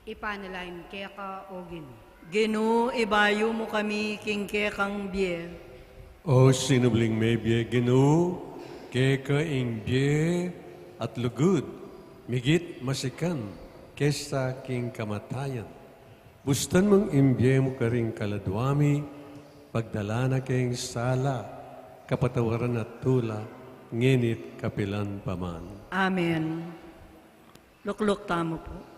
Ipanalangin keka o ginu. Ginoo, ibayo mo kami, king kekang biye. o sinubling mebye ginu, keka ing bye, at lugud, migit masikan, kesa king kamatayan. Bustan mong imbye mo karing kaladwami, pagdala na keng sala, kapatawaran at tula, nginit kapilan paman. Amen. Lukluk tamo po.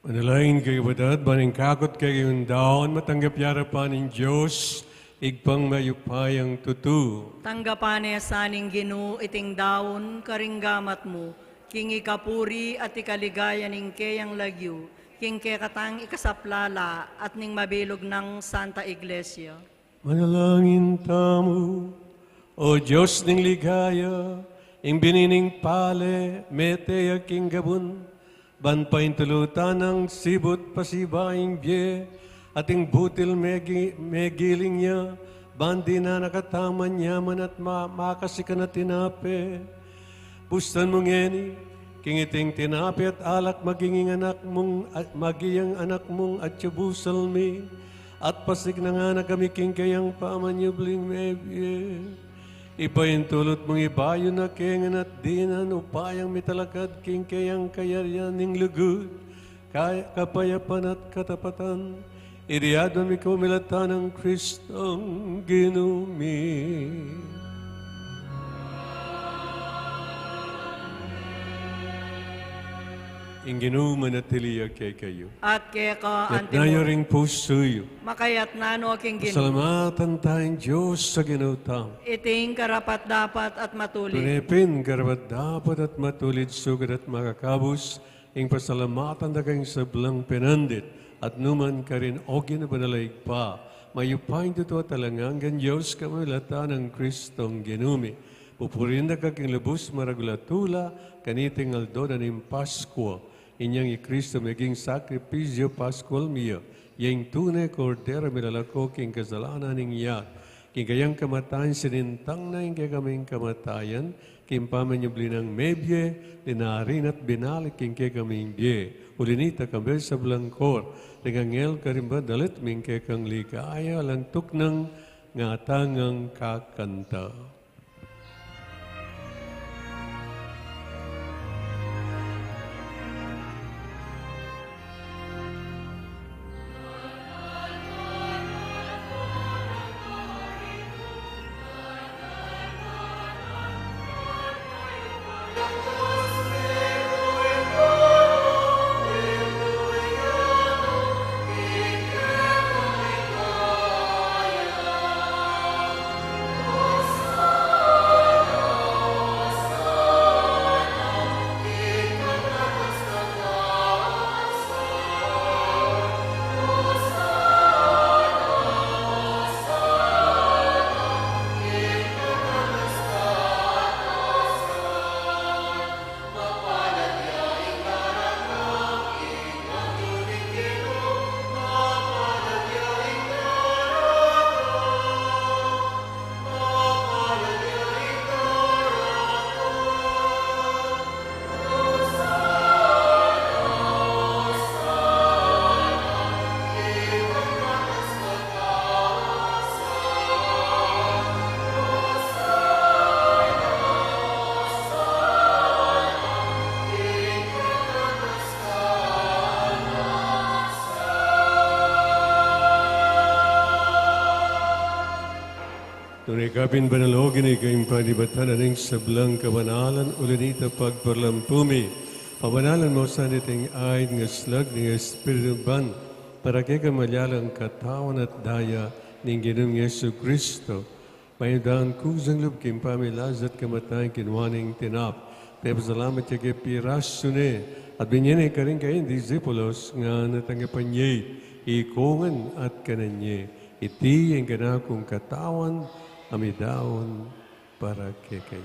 Manalangin kayo batad, baning kakot kayo yung daon, matanggap yarapan ng Diyos, igpang mayupayang tutu. Tanggapan saning Ginoo iting daon karinggamat mo, king ikapuri at ikaligaya ning kayang lagyo, king kekatang ikasaplala at ning mabilog ng Santa Iglesia. Manalangin tamo, O Diyos ning ligaya, ing binining pale, mete aking gabon, banpain tulutan ng sibot pasibaing bye, ating butil megiling niya, bandi na nakataman yaman at makasika na tinape. Pustan mong ngeni, kingiting tinape at alak maginging anak mong, magiyang anak mong at yabusal mi, at pasig na nga na kami king kayang pamanyubling mebye. Ipahintulot mong ibayo na kengan at dinan, upayang mitalakad king kayang kayaryan ning lugod, kapayapan at katapatan, iriadon mi kumilatan ng Kristong ginumi. Inginu manatili kay kayo. At kaya ka At nayo ring pusoyo. makayat nano aking Ginoo. Salamatan tayong Diyos sa ginutang. Iting karapat dapat at matuloy. Tunepin, karapat dapat at matulid sugad at makakabos, ing pasalamatan na kayong sablang pinandit, at numan ka rin o ginabanalig pa, mayupain dito at talanganggan Diyos kamilata ng Kristong ginumi. Pupurin na kaking lubos maragulatula, kaniting aldo na ning Pasko, inyang i-Kristo maging sakripisyo Pascual miya, yang tunay kordero milalako king kasalanan ning iya, king kayang kamatayan sinintang na ing kaming kamatayan, king pamanyubli ng mebye, linarin at binalik king kaming bye, ulinita kambel sa blangkor, ringangel karimba dalit ming kang ligaya, lantuk ng ngatangang kakanta. Tunay kapin banalogin ikayong panibatan aning sablang kabanalan ulinita pagparlampumi. Pabanalan mo sa niting ayd nga slag ng Espiritu Ban para kay kamalyalang katawan at daya ng Ginoong Yesu Kristo. Mayudaan kusang lub kim pamilaz at kamatay kinwaning tinap. Pero salamat siya kay pirasune at binyene ka rin kayong disipulos nga natanggapan ikungan at kananye. Iti ang ganakong katawan amidaon para kekay.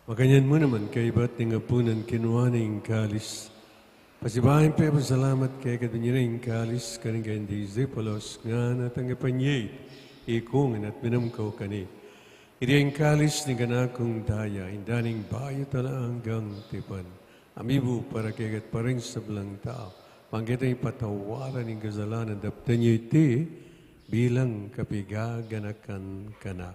Maganyan mo naman kay ba't ng apunan kinuhaning kalis. Pasibahin pa salamat kay kadunyiring kalis kaning kayong disipulos nga natanggapan niya ikungan at minamkaw kani. Iti ang kalis ni ganakong daya, indaning bayo talaanggang tipan. Amibu para kay paring sa belang tao, manggitay patawaran ng kasalanan daptan niya iti bilang kapigaganakan kana.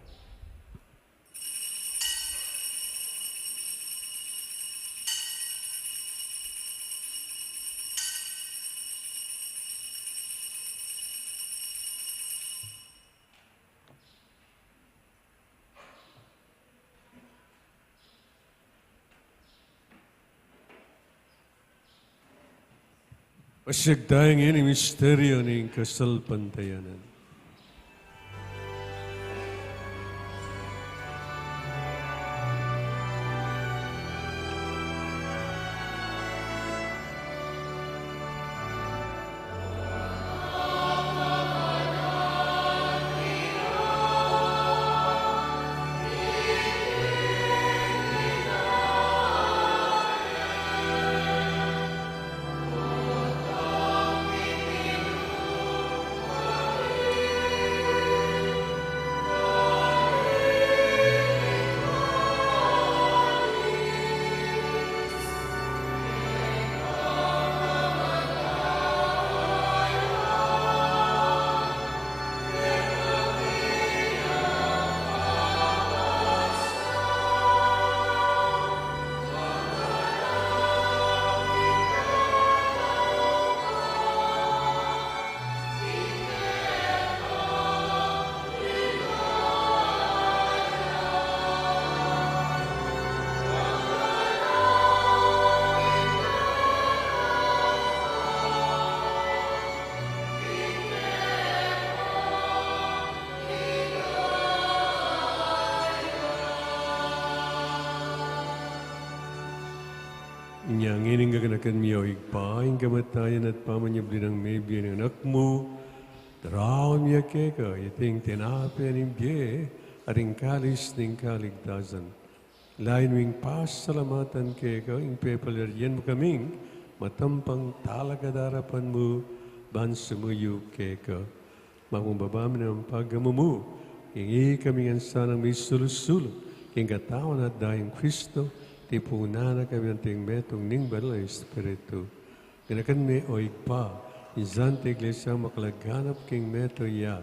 Pasyagtayang ini misteryo ng kasalpantayanan. Inyang ining gaganakan miyaw igpaing kamatayan at pamanyabli ng maybe ng anak mo. Tarawan miya keka, iting tinapi aning biye, aring kalis ng kaligtasan. Lain wing pasalamatan keka, ing pepaleryan mo kaming, matampang talakadarapan mo, bansumuyo keka. Makumbabami ng paggamumu, hingi kami ang sanang may sulusulong, king katawan at dahing Kristo, tipunana kami ng ting metong ning banal na Espiritu. Ganakan me oig pa, izante iglesia makalaghanap king meto ya,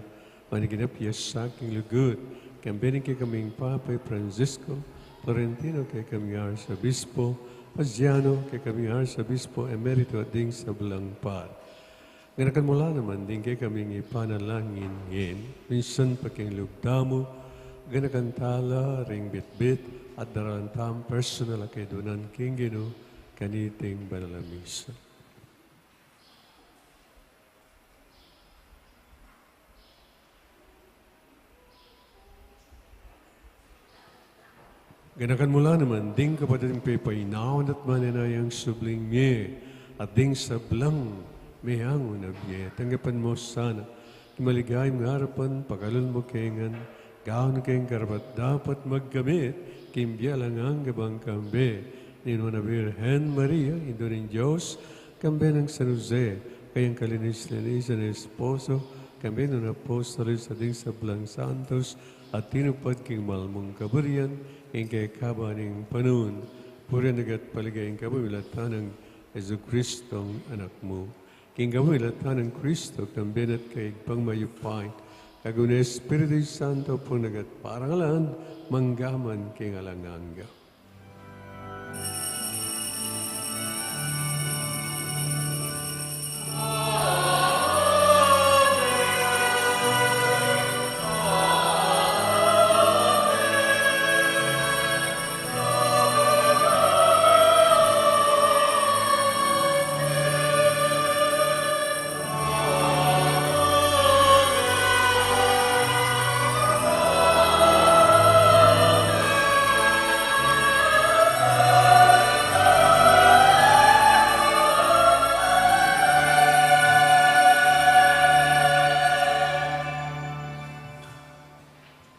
maniginap yasa king lugod, kambening kay kaming Papay Francisco, Florentino kay kaming Arsabispo, Paziano kay kaming Arsabispo, Emerito at ding sa Balangpar. Ganakan mula naman din kay kaming ipanalangin ngin, minsan pa king lugdamo, ganakan tala, ring bitbit, at darantam personal kay donan king Gino kaniting banalamisa. Ganakan mula naman, ding kapatid ng pepainawan at mananayang subling miye at ding sablang mayang unabye. Tanggapan mo sana, maligayang harapan, pagalon mo kengan, gaon kayong karapat dapat maggamit, kimbiyalang ang gabang kambe, nino na Virgen Maria, Indo ng Diyos, kambe ng San Jose, kayang kalinis-linis na esposo, kambe ng apostolis sa ding sa Blang Santos, at tinupad king malmong kaburian, king kay kabaning panun, puri nagat paligayang kabawilatan ng Jesu Kristong anak mo. King kabawilatan ng Kristo, kambe na't kay pangmayupay, kaguna Espiritu Santo po nagat parangalan, manggaman king alanganga.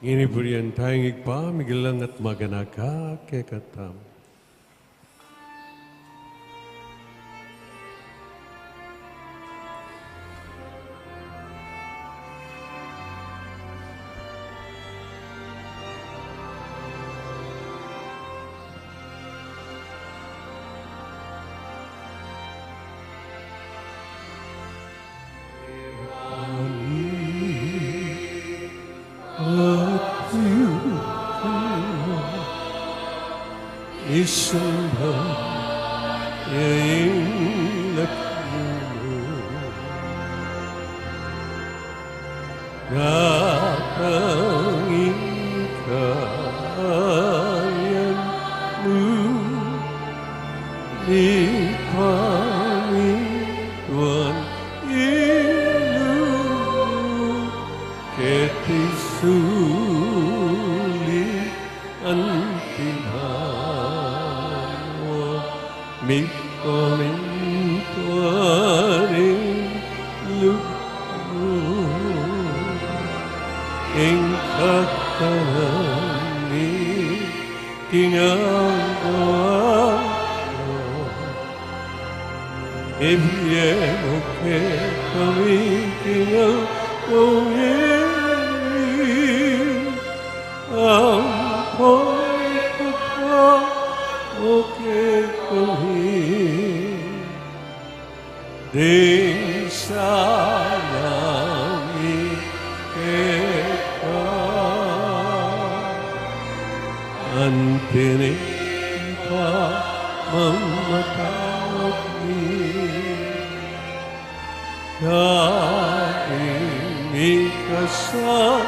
Ini berian tayong igpa, migilang at maganaka kekatam. Isamba yaing lakmo kapangin kayan mo ipangin Ibigay mo kay kami kinagawin ang pagkakita mo kay kami. Ding salangit kita ang tinimpa mamatawag ni kaini ka sa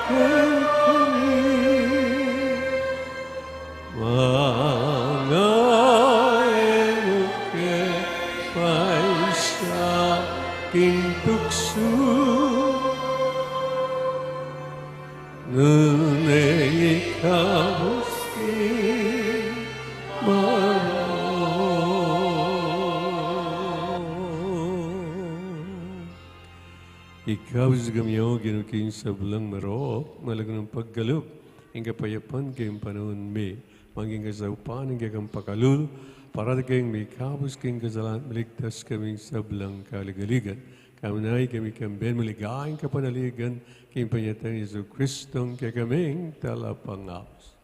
kami mga emuke pa'y sa aking tukso ngunit ikaw ikaw sa gamyaw, ginuking sa bulang marok, malagang ng paggalop, ang kapayapan kayong panahon may, manging kasaupan, ang kayong pakalul, para kayong may kabos kayong kasalan, maligtas kaming sa bulang kaligaligan. Kamunay kami kamben, maligayang kapanaligan, kayong panyatan ni Yesu Kristong, kaya kaming talapangapos.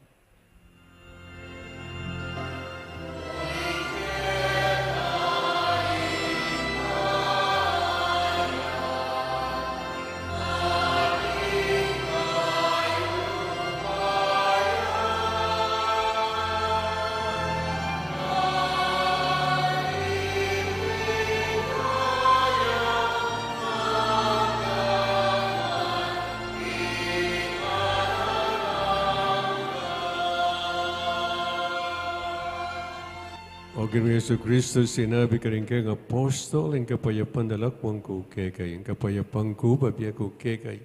O kini Yesu Kristo, sinabi ka rin kayong apostol, ang kapayapan dalakwang ko kekay, ang kapayapan ko, babiya ko kekay.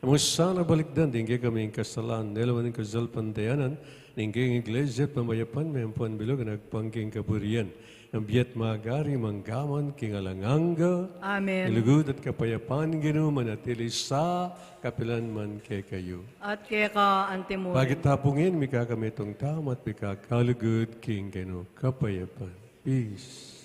Ang sana balikdan, din kaya kami ang kasalan, nelawan ng kasalpandayanan, din kayong iglesia, pamayapan, may ampuan bilog, nagpangking kapurian. Ang biyat magari, manggaman, king alanganga, Amen. ilugod at kapayapan, gino, manatili sa kapilan man kay kayo. At kaya ka antimon. Bakit tapungin, may kakamitong tama at may kakalugod, king gino, kapayapan. Peace.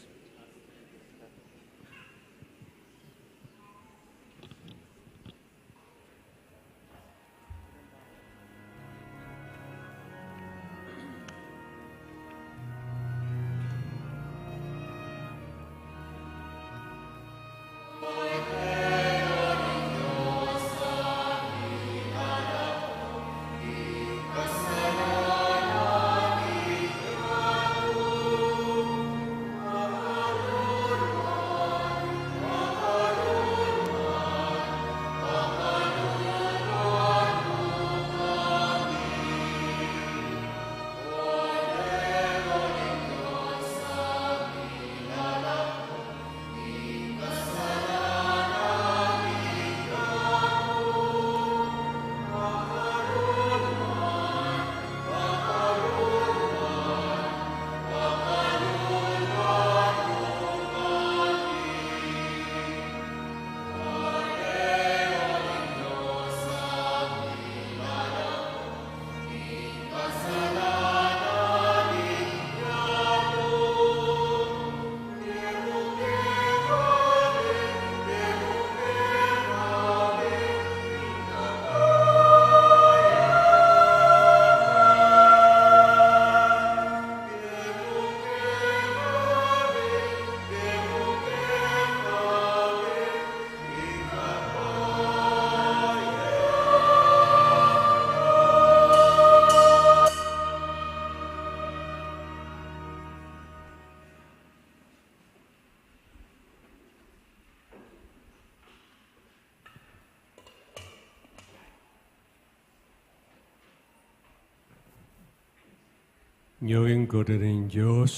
Nyoing kote rin Diyos,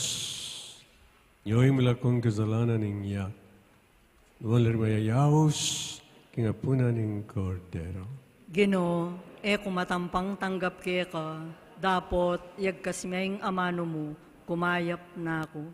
nyoing malakong kasalanan niya, nuwalir mayayawos, kingapunan ng kordero. Gino, kumatampang tanggap kaya ka, dapot yag kasmaying amano mo, kumayap na ako.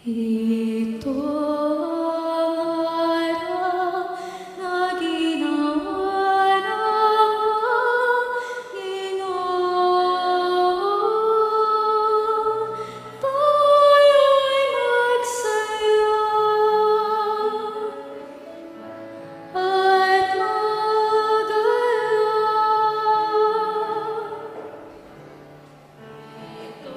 Ito ang araw na ginawa ng Panginoon. Tayo'y magsaya at magalak. Ito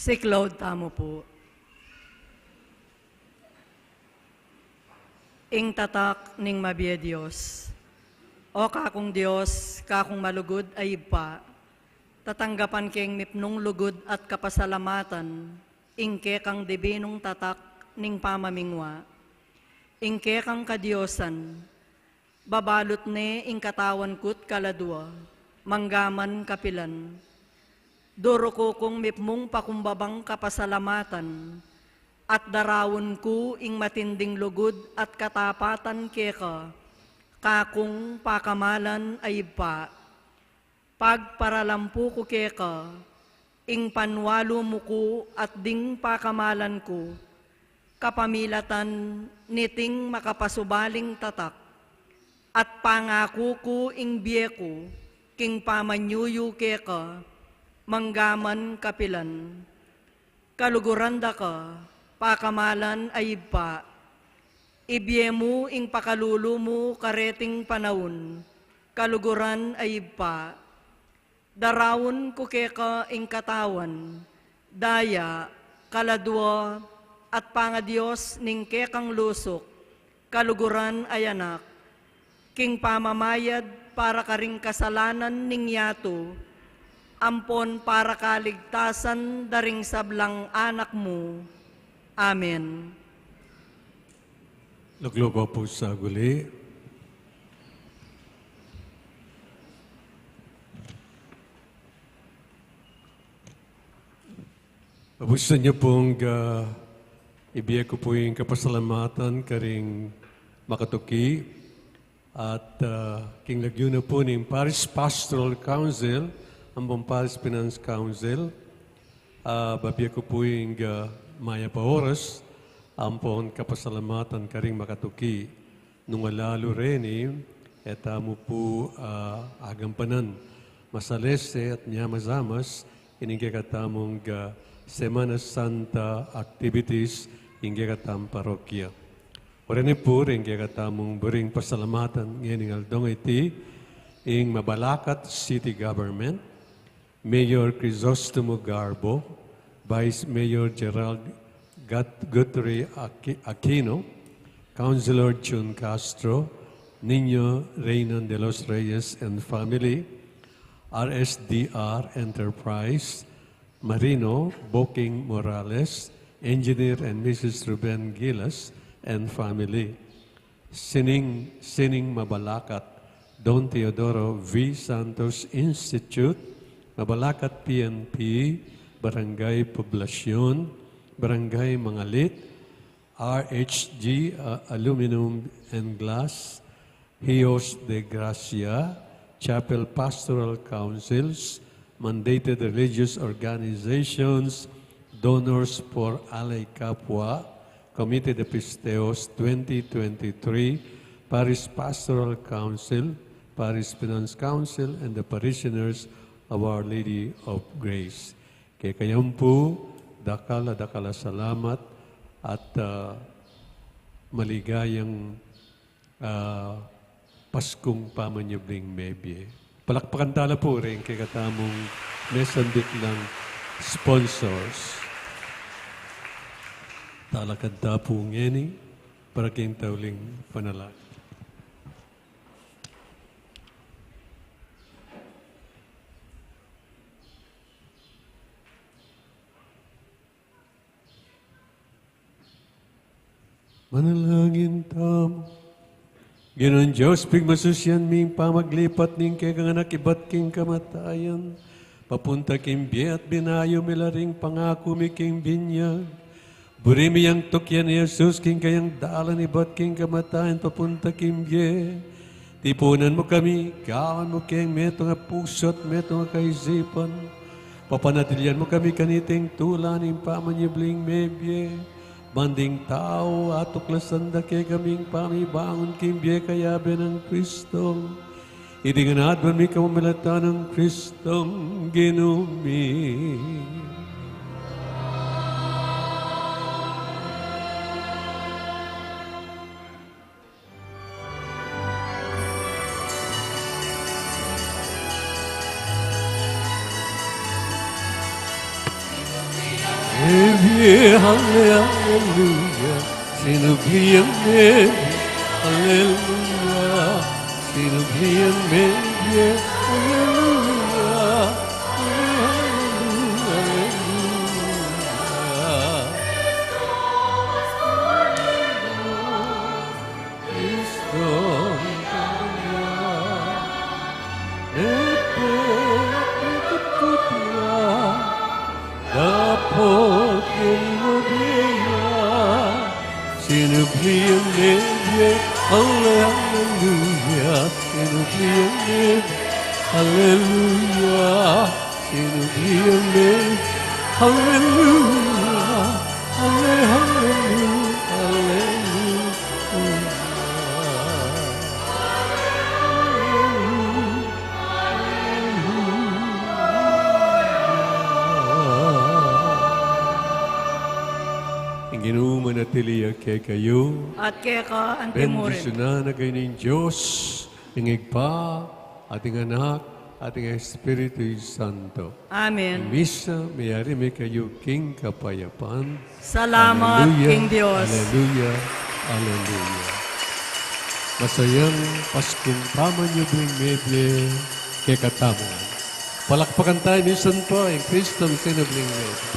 Si Claude tamo po. Ing tatak ning mabiye Diyos. O kakong Diyos, kakong malugod ay pa, tatanggapan keng mipnong lugod at kapasalamatan, ingke kang dibinong tatak ning pamamingwa, ingke kang kadiosan, babalot ne ing katawan kut kaladwa, manggaman kapilan, duro ko kong mipmong pakumbabang kapasalamatan, at darawon ko ing matinding lugod at katapatan keka, kakong pakamalan ay pa, pagparalampu ko keka, ing panwalo mo ko at ding pakamalan ko, kapamilatan niting makapasubaling tatak, at pangako ko ing biye ko, king pamanyuyo keka, manggaman kapilan, kaluguranda ka, pakamalan ay pa, ibiye mo ing pakalulu mo kareting panahon, kaluguran ay pa, darawon ko keka ing katawan, daya, kaladwa, at pangadiyos ning kekang lusok, kaluguran ay anak, king pamamayad para karing kasalanan ning yato, ampon para kaligtasan daring sablang anak mo. Amen. Luglugo po sa guli. Pabusan niyo pong ibiya ko po yung kapasalamatan karing makatuki at king lagyo na po ng Parish Pastoral Council, ang Parish Finance Council. Babiya ko po yung Maya Paoras, ampon kapasalamatan karing makatuki nung alalo reni, etamo po agampanan masalese at nyamazamas, iningkakatamong Semana Santa activities ingkakatam parokya. Orani po ingkakatamong buring pasalamatan ngayon aldong iti ing Mabalacat City Government, Mayor Crisostomo Garbo, Vice Mayor Gerald Guthrie Aquino, Councilor June Castro, Nino Reynan de los Reyes and family, RSDR Enterprise, Marino Boking Morales, Engineer and Mrs. Ruben Gilas and family, Sining Mabalacat, Don Teodoro V. Santos Institute, Mabalacat PNP, Barangay Poblacion, Barangay Mangalit, RHG Aluminum and Glass, Hios de Gracia, Chapel Pastoral Councils, mandated religious organizations, donors for Alay Kapwa, Committee de Pisteos 2023, Parish Pastoral Council, Parish Finance Council, and the parishioners of Our Lady of Grace. Kaya kayan po, dakala salamat at maligayang Paskong Pamanyabling Mebye. Palakpakan tala po rin kay katamong mesandit ng sponsors. Talakad ta po ngeni para kayong tauling panalag. Manalangin tamo. Ginoon Diyos, pigmasusyan ming pamaglipat ning kay kanganak ibat king kamatayan. Papunta king biye at binayo milaring pangako mi king binyag. Burimi yang tukyan ni Jesus king kayang dalan ibat king kamatayan papunta king biye. Tipunan mo kami, gawan mo king meto nga puso at meto nga kaisipan. Papanatilyan mo kami kaniting tulaning pamanyibling mebye. Banding tao at tuklasan da kay kaming pamibangon kimbiye kayabe ng Kristo. Idinganad man mi kamamilata ng Kristong ginumi. Alleluia, sinubliang Mary, Alleluia, sinubliang Mary, Alleluia, Sinubliang Mary, Alleluia, sinubliang Mary, Alleluia, sinubliang Mary, Alleluia, Alleluia, Ang Ginoo manatili kay kayo, At kaya ka antimurin. bendisyonan na kayo ng Diyos, ng Igpa, ating anak, ating Espiritu Santo. Amen. Misa, mayari may kayo king kapayapaan. Salamat, Hallelujah, King Diyos. Hallelujah, Hallelujah. Masayang Paskong tama niyo buwing meble kay katamuan. Palakpakan tayo ni Santo, ang Kristo ang sinabling meble.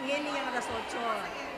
Ngini yang alas 8.